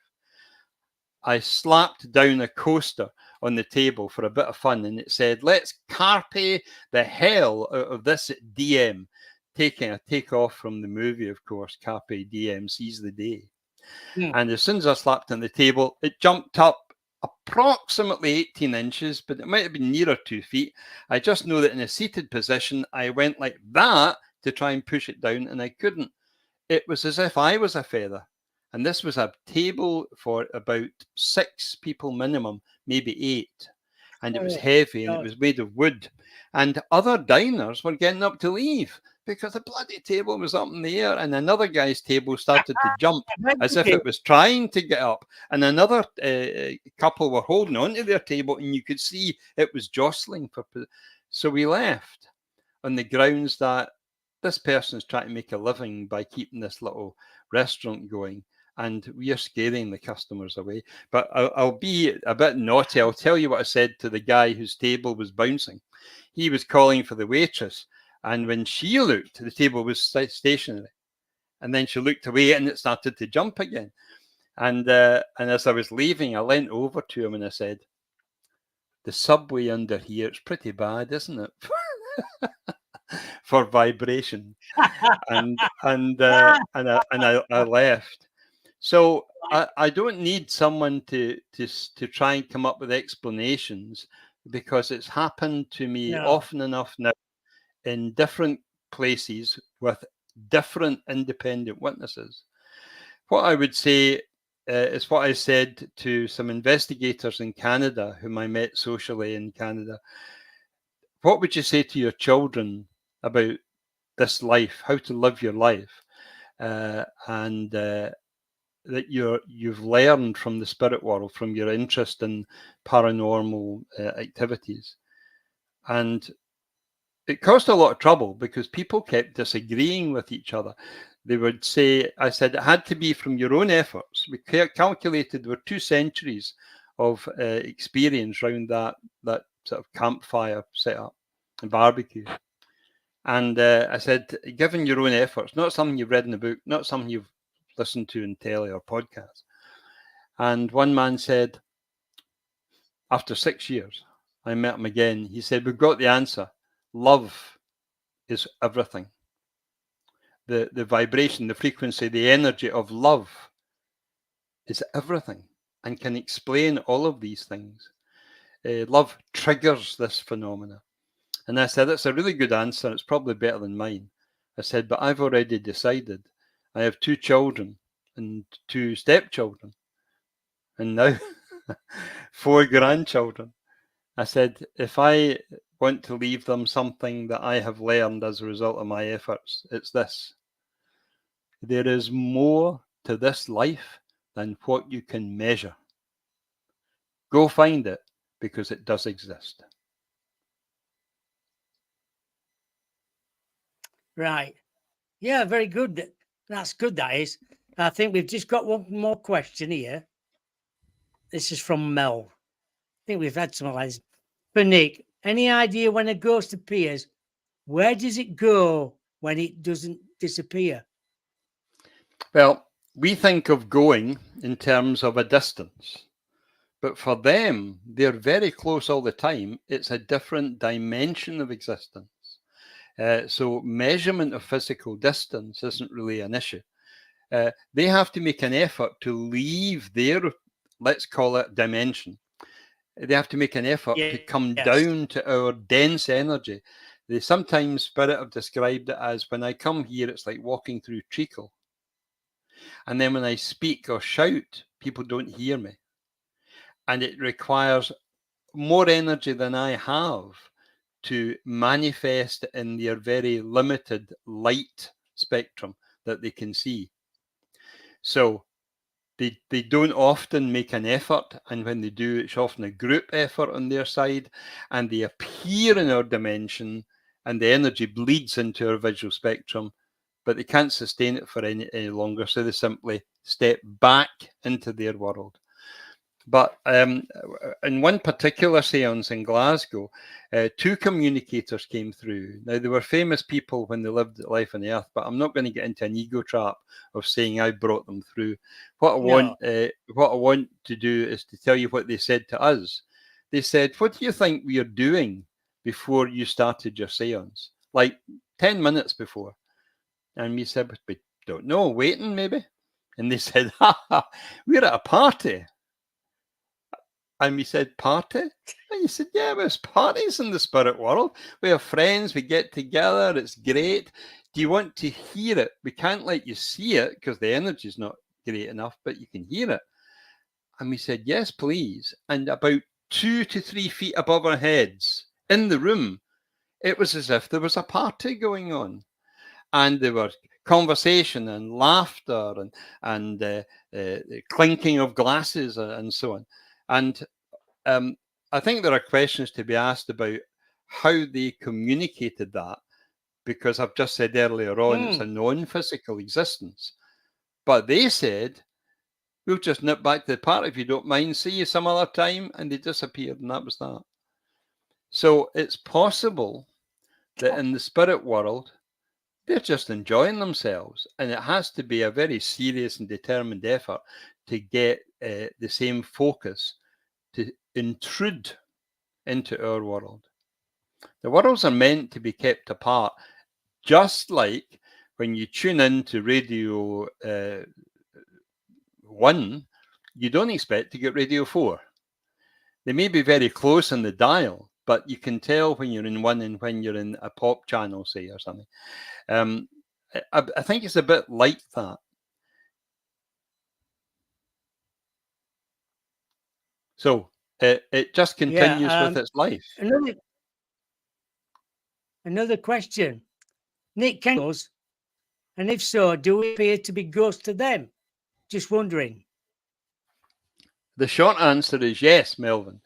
I slapped down a coaster on the table for a bit of fun, and it said, let's carpe the hell out of this DM. Taking a takeoff from the movie, of course, Carpe Diem, seize the day. And as soon as I slapped on the table, it jumped up approximately 18 inches, but it might have been nearer 2 feet. I just know that in a seated position, I went like that to try and push it down, and I couldn't. It was as if I was a feather. And this was a table for about 6 people minimum, maybe 8. And it was heavy and it was made of wood. And other diners were getting up to leave because the bloody table was up in the air, and another guy's table started to jump as if it was trying to get up, and another couple were holding onto their table, and you could see it was jostling. So we left on the grounds that this person's trying to make a living by keeping this little restaurant going, and we are scaring the customers away. But I'll be a bit naughty. I'll tell you what I said to the guy whose table was bouncing. He was calling for the waitress, and when she looked, the table was stationary. And then she looked away and it started to jump again. And as I was leaving, I leant over to him and I said, the subway under here, it's pretty bad, isn't it? For vibration. And I left. So I don't need someone to try and come up with explanations, because it's happened to me often enough now in different places with different independent witnesses. What I would say is what I said to some investigators in Canada whom I met socially in Canada. What would you say to your children about this life, how to live your life, and that you've learned from the spirit world, from your interest in paranormal activities? And it caused a lot of trouble because people kept disagreeing with each other. They would say, I said, it had to be from your own efforts. We calculated there were 2 centuries of experience around that sort of campfire setup and barbecue. And I said, given your own efforts, not something you've read in a book, not something you've listened to in telly or podcast. And one man said, after 6 years, I met him again. He said, we've got the answer. Love is everything. The vibration, the frequency, the energy of love is everything and can explain all of these things. Love triggers this phenomena. And I said, that's a really good answer. It's probably better than mine. I said, but I've already decided. I have 2 children and 2 stepchildren, and now 4 grandchildren. I said, if I want to leave them something that I have learned as a result of my efforts, it's this. There is more to this life than what you can measure. Go find it, because it does exist. Right. Yeah, very good. That's good, that is. I think we've just got one more question here. This is from Mel. I think we've had some of these For Nick, any idea when a ghost appears, where does it go when it doesn't disappear? Well, we think of going in terms of a distance, but for them, they're very close all the time. It's a different dimension of existence. So measurement of physical distance isn't really an issue. They have to make an effort to leave their, let's call it, dimension. They have to make an effort to come down to our dense energy. They sometimes, Spirit have described it as, when I come here, it's like walking through treacle. And then when I speak or shout, people don't hear me. And it requires more energy than I have to manifest in their very limited light spectrum that they can see. So they don't often make an effort, and when they do, it's often a group effort on their side, and they appear in our dimension, and the energy bleeds into our visual spectrum, but they can't sustain it for any longer, so they simply step back into their world. But in one particular seance in Glasgow, 2 communicators came through. Now, they were famous people when they lived life on the earth, but I'm not going to get into an ego trap of saying I brought them through. What I want to do is to tell you what they said to us. They said, "What do you think we are doing before you started your seance?" Like 10 minutes before. And we said, "We don't know, waiting maybe." And they said, "We're at a party." And we said, "Party?" And you said, "Yeah, there's parties in the spirit world. We have friends, we get together, it's great. Do you want to hear it? We can't let you see it because the energy's not great enough, but you can hear it." And we said, "Yes, please." And about 2 to 3 feet above our heads in the room, it was as if there was a party going on. And there were conversation and laughter and clinking of glasses and so on. And I think there are questions to be asked about how they communicated that, because I've just said earlier on, it's a non-physical existence. But they said, "We'll just nip back to the party if you don't mind. See you some other time." And they disappeared, and that was that. So it's possible that in the spirit world, they're just enjoying themselves, and it has to be a very serious and determined effort to get the same focus to intrude into our world. The worlds are meant to be kept apart, just like when you tune in to Radio 1, you don't expect to get Radio 4. They may be very close on the dial, but you can tell when you're in one and when you're in a pop channel, say, or something. I think it's a bit like that. So it just continues with its life. Another question. Nick, can ghosts? And if so, do we appear to be ghosts to them? Just wondering. The short answer is yes, Melvin.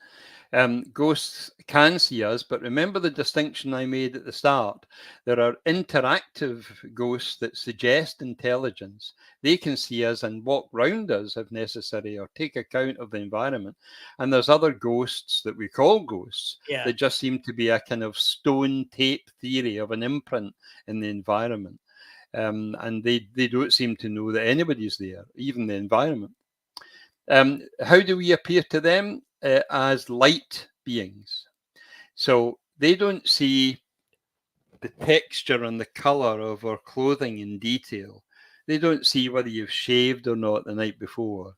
Ghosts can see us, but remember the distinction I made at the start. There are interactive ghosts that suggest intelligence. They can see us and walk round us if necessary, or take account of the environment. And there's other ghosts that we call ghosts that just seem to be a kind of stone tape theory of an imprint in the environment. And they don't seem to know that anybody's there, even the environment. How do we appear to them? As light beings. So they don't see the texture and the color of our clothing in detail. They don't see whether you've shaved or not the night before.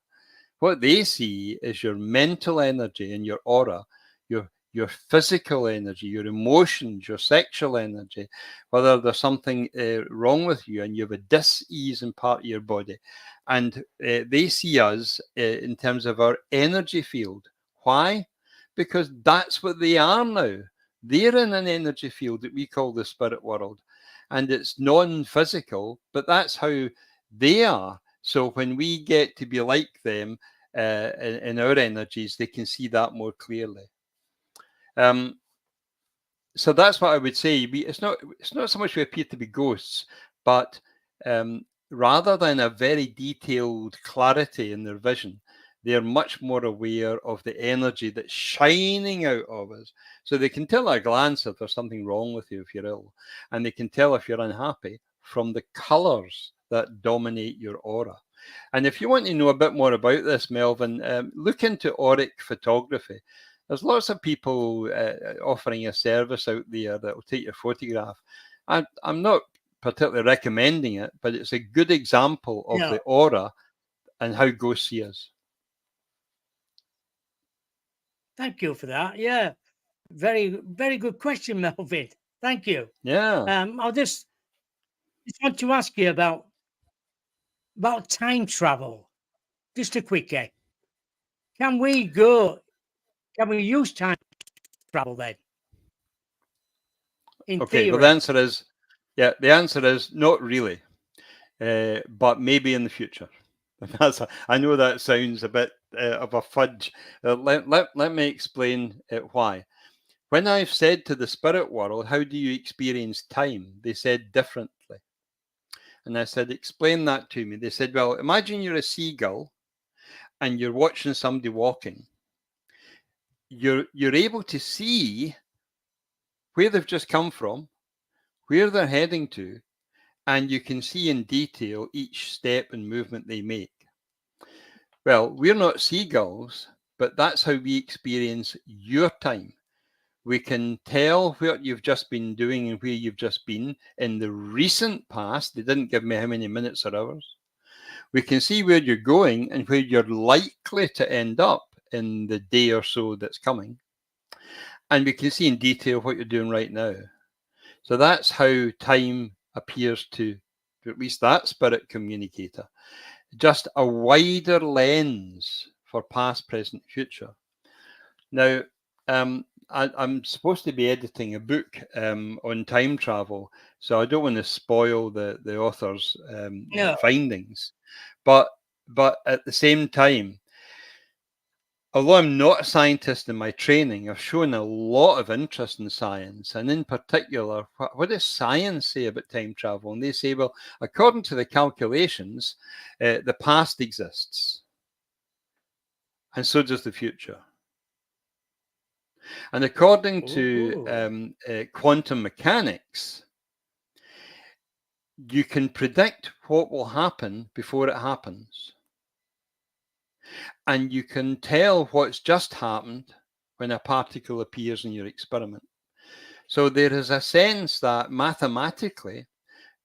What they see is your mental energy and your aura, your physical energy, your emotions, your sexual energy, whether there's something wrong with you and you have a dis-ease in part of your body. And they see us in terms of our energy field. Why? Because that's what they are now. They're in an energy field that we call the spirit world. And it's non-physical, but that's how they are. So when we get to be like them in our energies, they can see that more clearly. So that's what I would say. It's not so much we appear to be ghosts, but rather than a very detailed clarity in their vision, they're much more aware of the energy that's shining out of us. So they can tell at a glance if there's something wrong with you if you're ill, and they can tell if you're unhappy from the colours that dominate your aura. And if you want to know a bit more about this, Melvin, look into auric photography. There's lots of people offering a service out there that will take your photograph. I'm not particularly recommending it, but it's a good example of the aura and how ghosts see us. Thank you for that. Yeah, very, very good question, Melvin. Thank you. Yeah. I'll just want to ask you about time travel. Just a quickie. Can we use time travel then? In Okay, theory. well, the answer is not really, but maybe in the future. I know that sounds a bit of a fudge. Let me explain why. When I've said to the spirit world, how do you experience time? They said differently. And I said, explain that to me. They said, well, imagine you're a seagull and you're watching somebody walking. You're able to see where they've just come from, where they're heading to, and you can see in detail each step and movement they make. Well, we're not seagulls, but that's how we experience your time. We can tell what you've just been doing and where you've just been in the recent past. They didn't give me how many minutes or hours. We can see where you're going and where you're likely to end up in the day or so that's coming. And we can see in detail what you're doing right now. So that's how time appears to at least that spirit communicator. Just a wider lens for past, present, future. Now, I'm supposed to be editing a book on time travel, so I don't want to spoil the author's findings. But at the same time, although I'm not a scientist in my training, I've shown a lot of interest in science, and in particular, what does science say about time travel? And they say, well, according to the calculations, the past exists, and so does the future. And according to quantum mechanics, you can predict what will happen before it happens. And you can tell what's just happened when a particle appears in your experiment. So there is a sense that mathematically,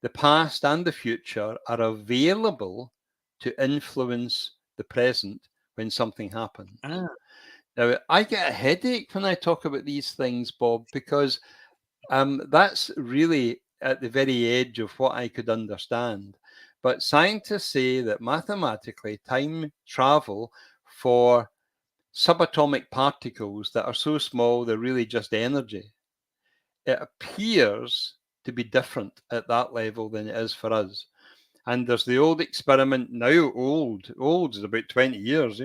the past and the future are available to influence the present when something happens. Now, I get a headache when I talk about these things, Bob, because that's really at the very edge of what I could understand. But scientists say that mathematically, time travel for subatomic particles that are so small they're really just energy, it appears to be different at that level than it is for us. And there's the old experiment, now old is about 20 years,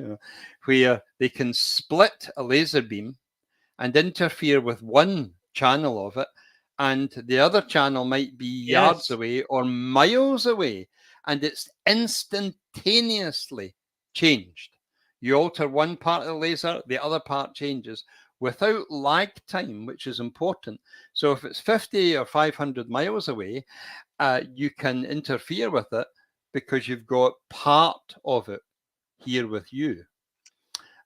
where they can split a laser beam and interfere with one channel of it, and the other channel might be yards away or miles away, and it's instantaneously changed. You alter one part of the laser, the other part changes without lag time, which is important. So if it's 50 or 500 miles away, you can interfere with it because you've got part of it here with you.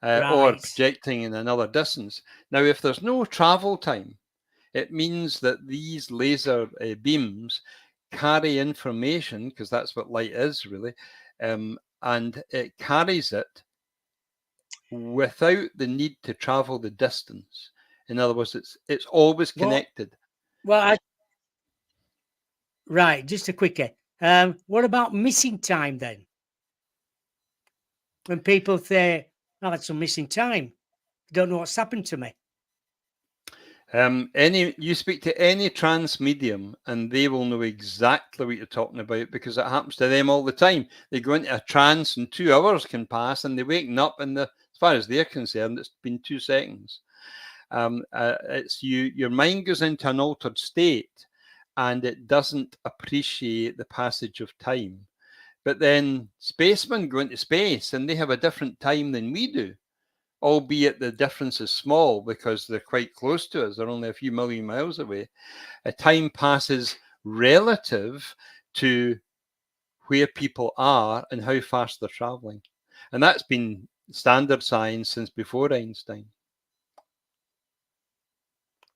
Or projecting in another distance. Now, if there's no travel time, it means that these laser beams carry information, because that's what light is really, and it carries it without the need to travel the distance. In other words, it's always connected. Right, just a quickie. What about missing time then? When people say, "Oh, that's some missing time. Don't know what's happened to me." You speak to any trance medium and they will know exactly what you're talking about because it happens to them all the time. They go into a trance and 2 hours can pass and they waken up and as far as they're concerned, it's been 2 seconds. It's your mind goes into an altered state and it doesn't appreciate the passage of time. But then spacemen go into space and they have a different time than we do, albeit the difference is small because they're quite close to us. They're only a few million miles away. Time passes relative to where people are and how fast they're traveling. And that's been standard science since before Einstein.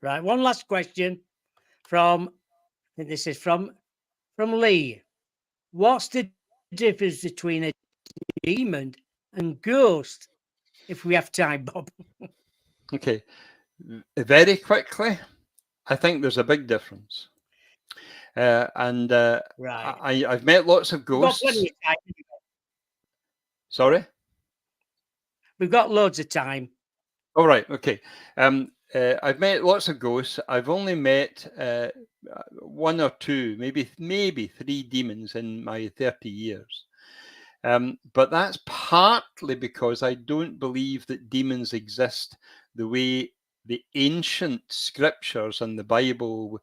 Right. One last question from, I think this is from Lee. What's the difference between a demon and ghost? If we have time, Bob. Okay. Very quickly, I think there's a big difference. Right. I've met lots of We've got plenty ghosts. of time. Sorry? We've got loads of time. All right. Okay. I've met lots of ghosts. I've only met one or two, maybe three demons in my 30 years. But that's partly because I don't believe that demons exist the way the ancient scriptures and the Bible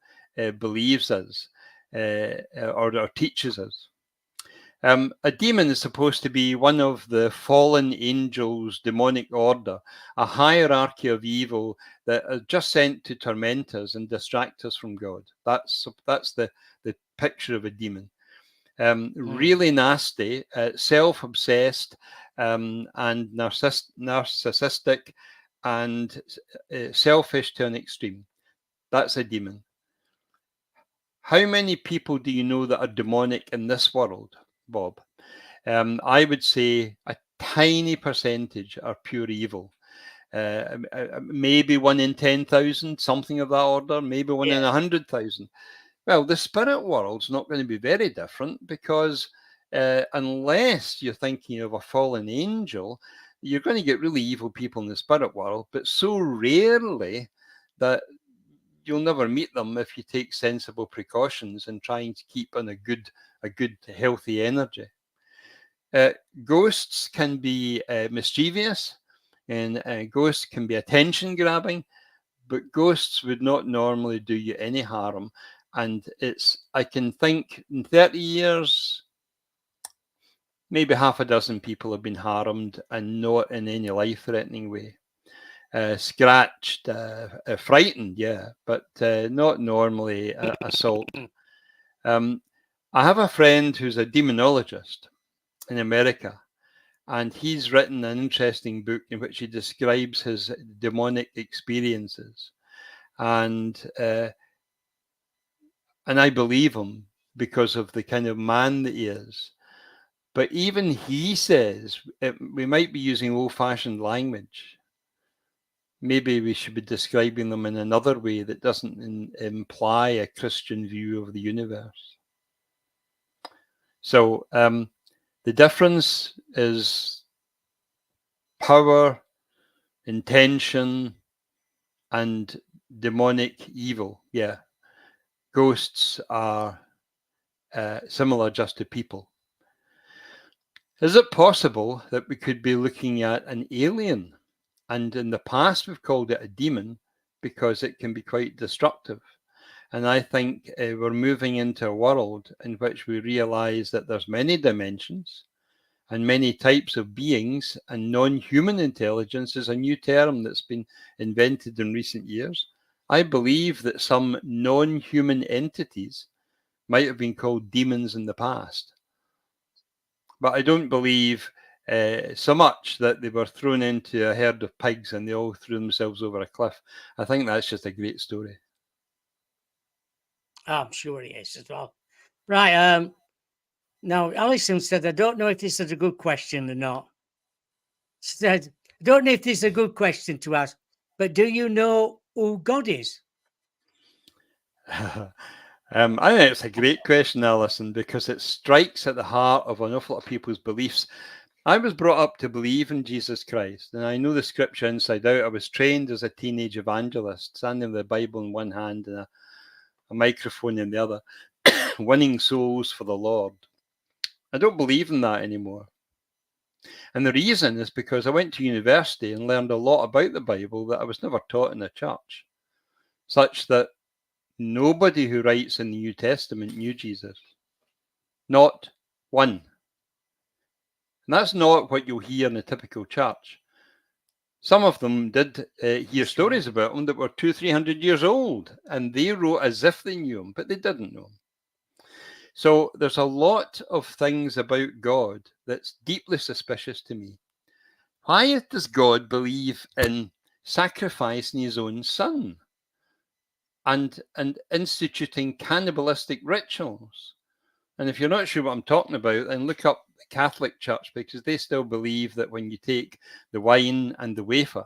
believes us or teaches us. A demon is supposed to be one of the fallen angels' demonic order, a hierarchy of evil that are just sent to torment us and distract us from God. That's the picture of a demon. Really nasty, self-obsessed, and narcissistic, and selfish to an extreme. That's a demon. How many people do you know that are demonic in this world, Bob? I would say a tiny percentage are pure evil. Maybe 1 in 10,000, something of that order, maybe one in 100,000. Well, the spirit world's not going to be very different because unless you're thinking of a fallen angel, you're going to get really evil people in the spirit world, but so rarely that you'll never meet them if you take sensible precautions and trying to keep on a good, healthy energy. Ghosts can be mischievous, and ghosts can be attention grabbing, but ghosts would not normally do you any harm. And I can think in 30 years, maybe half a dozen people have been harmed and not in any life-threatening way. Scratched, frightened, yeah, but not normally assault. I have a friend who's a demonologist in America, and he's written an interesting book in which he describes his demonic experiences. And I believe him because of the kind of man that he is. But even he says we might be using old-fashioned language. Maybe we should be describing them in another way that doesn't imply a Christian view of the universe. So the difference is power, intention, and demonic evil. Yeah. Ghosts are similar just to people. Is it possible that we could be looking at an alien? And in the past, we've called it a demon because it can be quite destructive. And I think we're moving into a world in which we realize that there's many dimensions and many types of beings, and non-human intelligence is a new term that's been invented in recent years. I believe that some non-human entities might have been called demons in the past. But I don't believe so much that they were thrown into a herd of pigs and they all threw themselves over a cliff. I think that's just a great story. I'm sure it is as well. Right. Now, Alison said, I don't know if this is a good question or not. She said, I don't know if this is a good question to ask, but do you know who God is? I think it's a great question, Alison, because it strikes at the heart of an awful lot of people's beliefs. I was brought up to believe in Jesus Christ, and I know the scripture inside out. I was trained as a teenage evangelist, standing with the Bible in one hand and a microphone in the other, winning souls for the Lord. I don't believe in that anymore. And the reason is because I went to university and learned a lot about the Bible that I was never taught in a church, such that nobody who writes in the New Testament knew Jesus. Not one. And that's not what you'll hear in a typical church. Some of them did hear stories about him that were 200-300 years old, and they wrote as if they knew him, but they didn't know him. So there's a lot of things about God that's deeply suspicious to me. Why does God believe in sacrificing his own son and instituting cannibalistic rituals? And if you're not sure what I'm talking about, then look up the Catholic Church, because they still believe that when you take the wine and the wafer,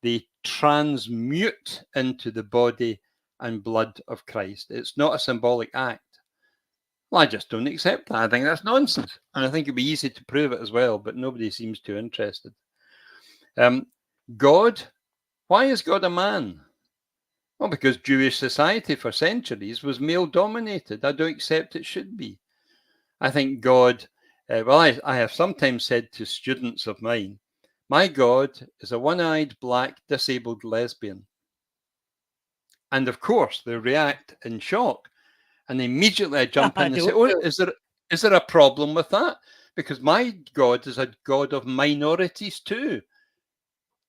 they transmute into the body and blood of Christ. It's not a symbolic act. Well, I just don't accept that. I think that's nonsense. And I think it'd be easy to prove it as well, but nobody seems too interested. God, why is God a man? Well, because Jewish society for centuries was male dominated. I don't accept it should be. I think God, I have sometimes said to students of mine, my God is a one-eyed, black, disabled lesbian. And of course, they react in shock. And immediately I jump in and say, oh, is there a problem with that? Because my God is a God of minorities too.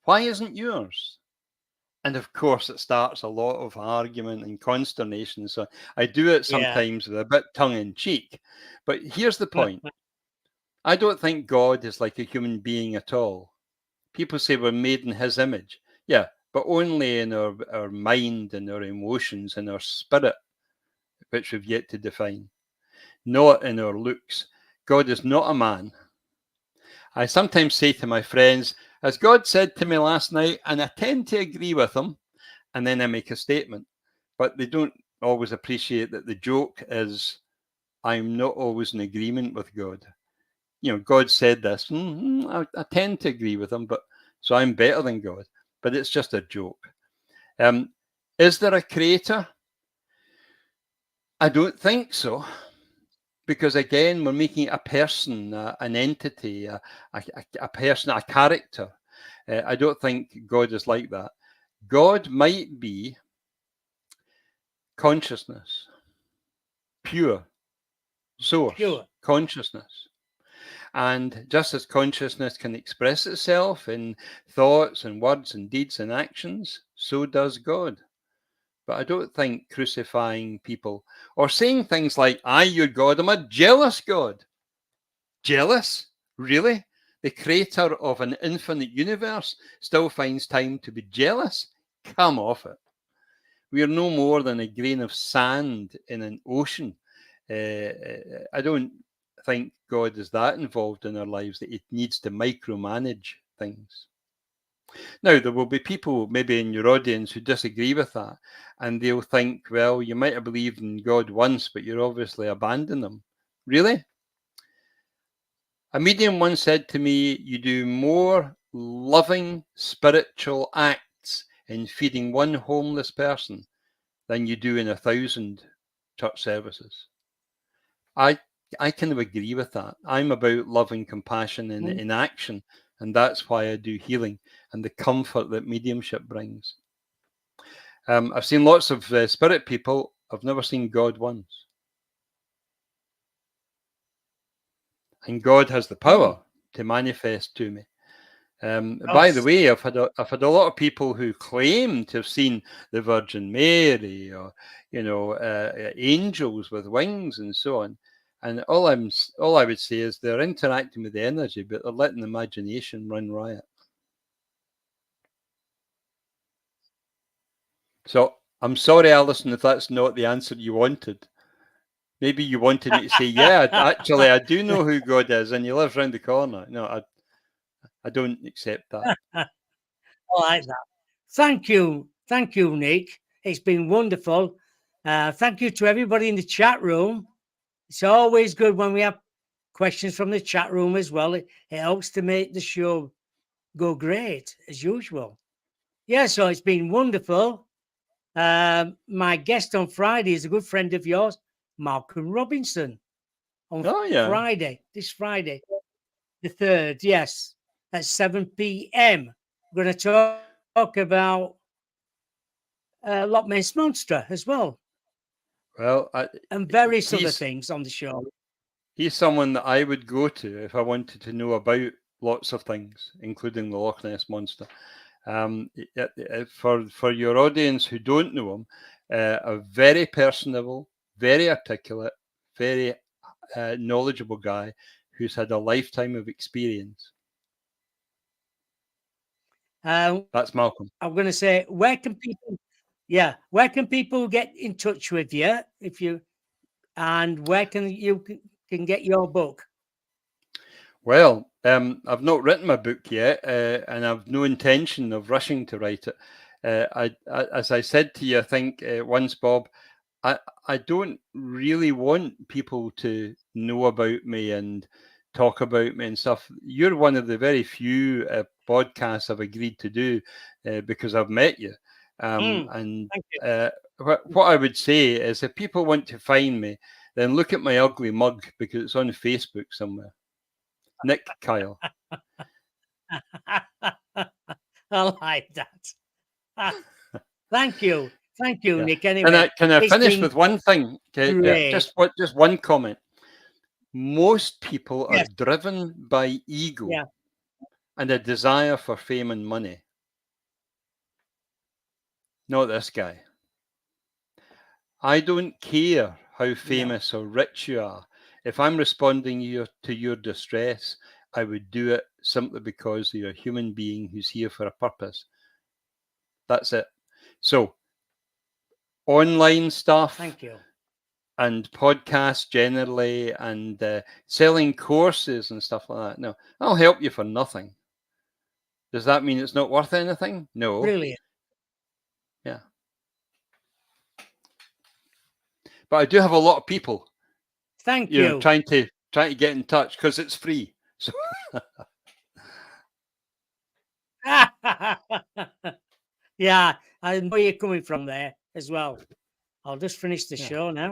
Why isn't yours? And of course, it starts a lot of argument and consternation. So I do it sometimes with a bit tongue in cheek. But here's the point. I don't think God is like a human being at all. People say we're made in his image. Yeah, but only in our mind and our emotions and our spirit, which we've yet to define, not in our looks. God is not a man. I sometimes say to my friends, as God said to me last night, and I tend to agree with him, and then I make a statement, but they don't always appreciate that the joke is I'm not always in agreement with God. God said this. I tend to agree with him, but so I'm better than God. But it's just a joke. Is there a creator? I don't think so. Because again, we're making a person, an entity, a person, a character. I don't think God is like that. God might be consciousness, pure source, consciousness. And just as consciousness can express itself in thoughts and words and deeds and actions, so does God. But I don't think crucifying people or saying things like, I, your God, am a jealous God. Jealous? Really? The creator of an infinite universe still finds time to be jealous? Come off it. We are no more than a grain of sand in an ocean. I don't think God is that involved in our lives that he needs to micromanage things. Now, there will be people maybe in your audience who disagree with that, and they'll think, well, you might have believed in God once, but you're obviously abandoning him. Really? A medium once said to me, you do more loving spiritual acts in feeding one homeless person than you do in 1,000 church services. I kind of agree with that. I'm about love and compassion in action, and that's why I do healing and the comfort that mediumship brings. I've seen lots of spirit people. I've never seen God once. And God has the power to manifest to me. By the way, I've had a lot of people who claim to have seen the Virgin Mary or angels with wings and so on. And all I would say is they're interacting with the energy, but they're letting the imagination run riot. So I'm sorry, Alison, if that's not the answer you wanted. Maybe you wanted me to say, yeah, actually, I do know who God is, and he lives round the corner. No, I don't accept that. I like that. Thank you, Nick. It's been wonderful. Thank you to everybody in the chat room. It's always good when we have questions from the chat room as well. It helps to make the show go great, as usual. Yeah, so it's been wonderful. My guest on Friday is a good friend of yours, Malcolm Robinson. On Friday, this Friday, the 3rd, yes, at 7 p.m. We're going to talk about Loch Ness Monster as well. Well, and various other things on the show. He's someone that I would go to if I wanted to know about lots of things, including the Loch Ness Monster. For your audience who don't know him, a very personable, very articulate, very knowledgeable guy who's had a lifetime of experience. That's Malcolm. I'm going to say, where can people get in touch with you and where can you can get your book? Well, I've not written my book yet, and I've no intention of rushing to write it. As I said to you, I think once, Bob, I don't really want people to know about me and talk about me and stuff. You're one of the very few podcasts I've agreed to do because I've met you. And Thank you. what I would say is if people want to find me, then look at my ugly mug because it's on Facebook somewhere. Nick Kyle. I like that. Thank you, Yeah. Nick. Anyway, Can I it's finish been with one thing? Okay, great. just one comment. Most people are Yes. driven by ego Yeah. and a desire for fame and money. Not this guy. I don't care how famous or rich you are. If I'm responding to your distress, I would do it simply because you're a human being who's here for a purpose. That's it. So, online stuff. Thank you. And podcasts generally and selling courses and stuff like that. No, I'll help you for nothing. Does that mean it's not worth anything? No. Brilliant. Yeah. But I do have a lot of people. Thank you. Trying to get in touch because it's free. So yeah, I know where you're coming from there as well. I'll just finish the show now.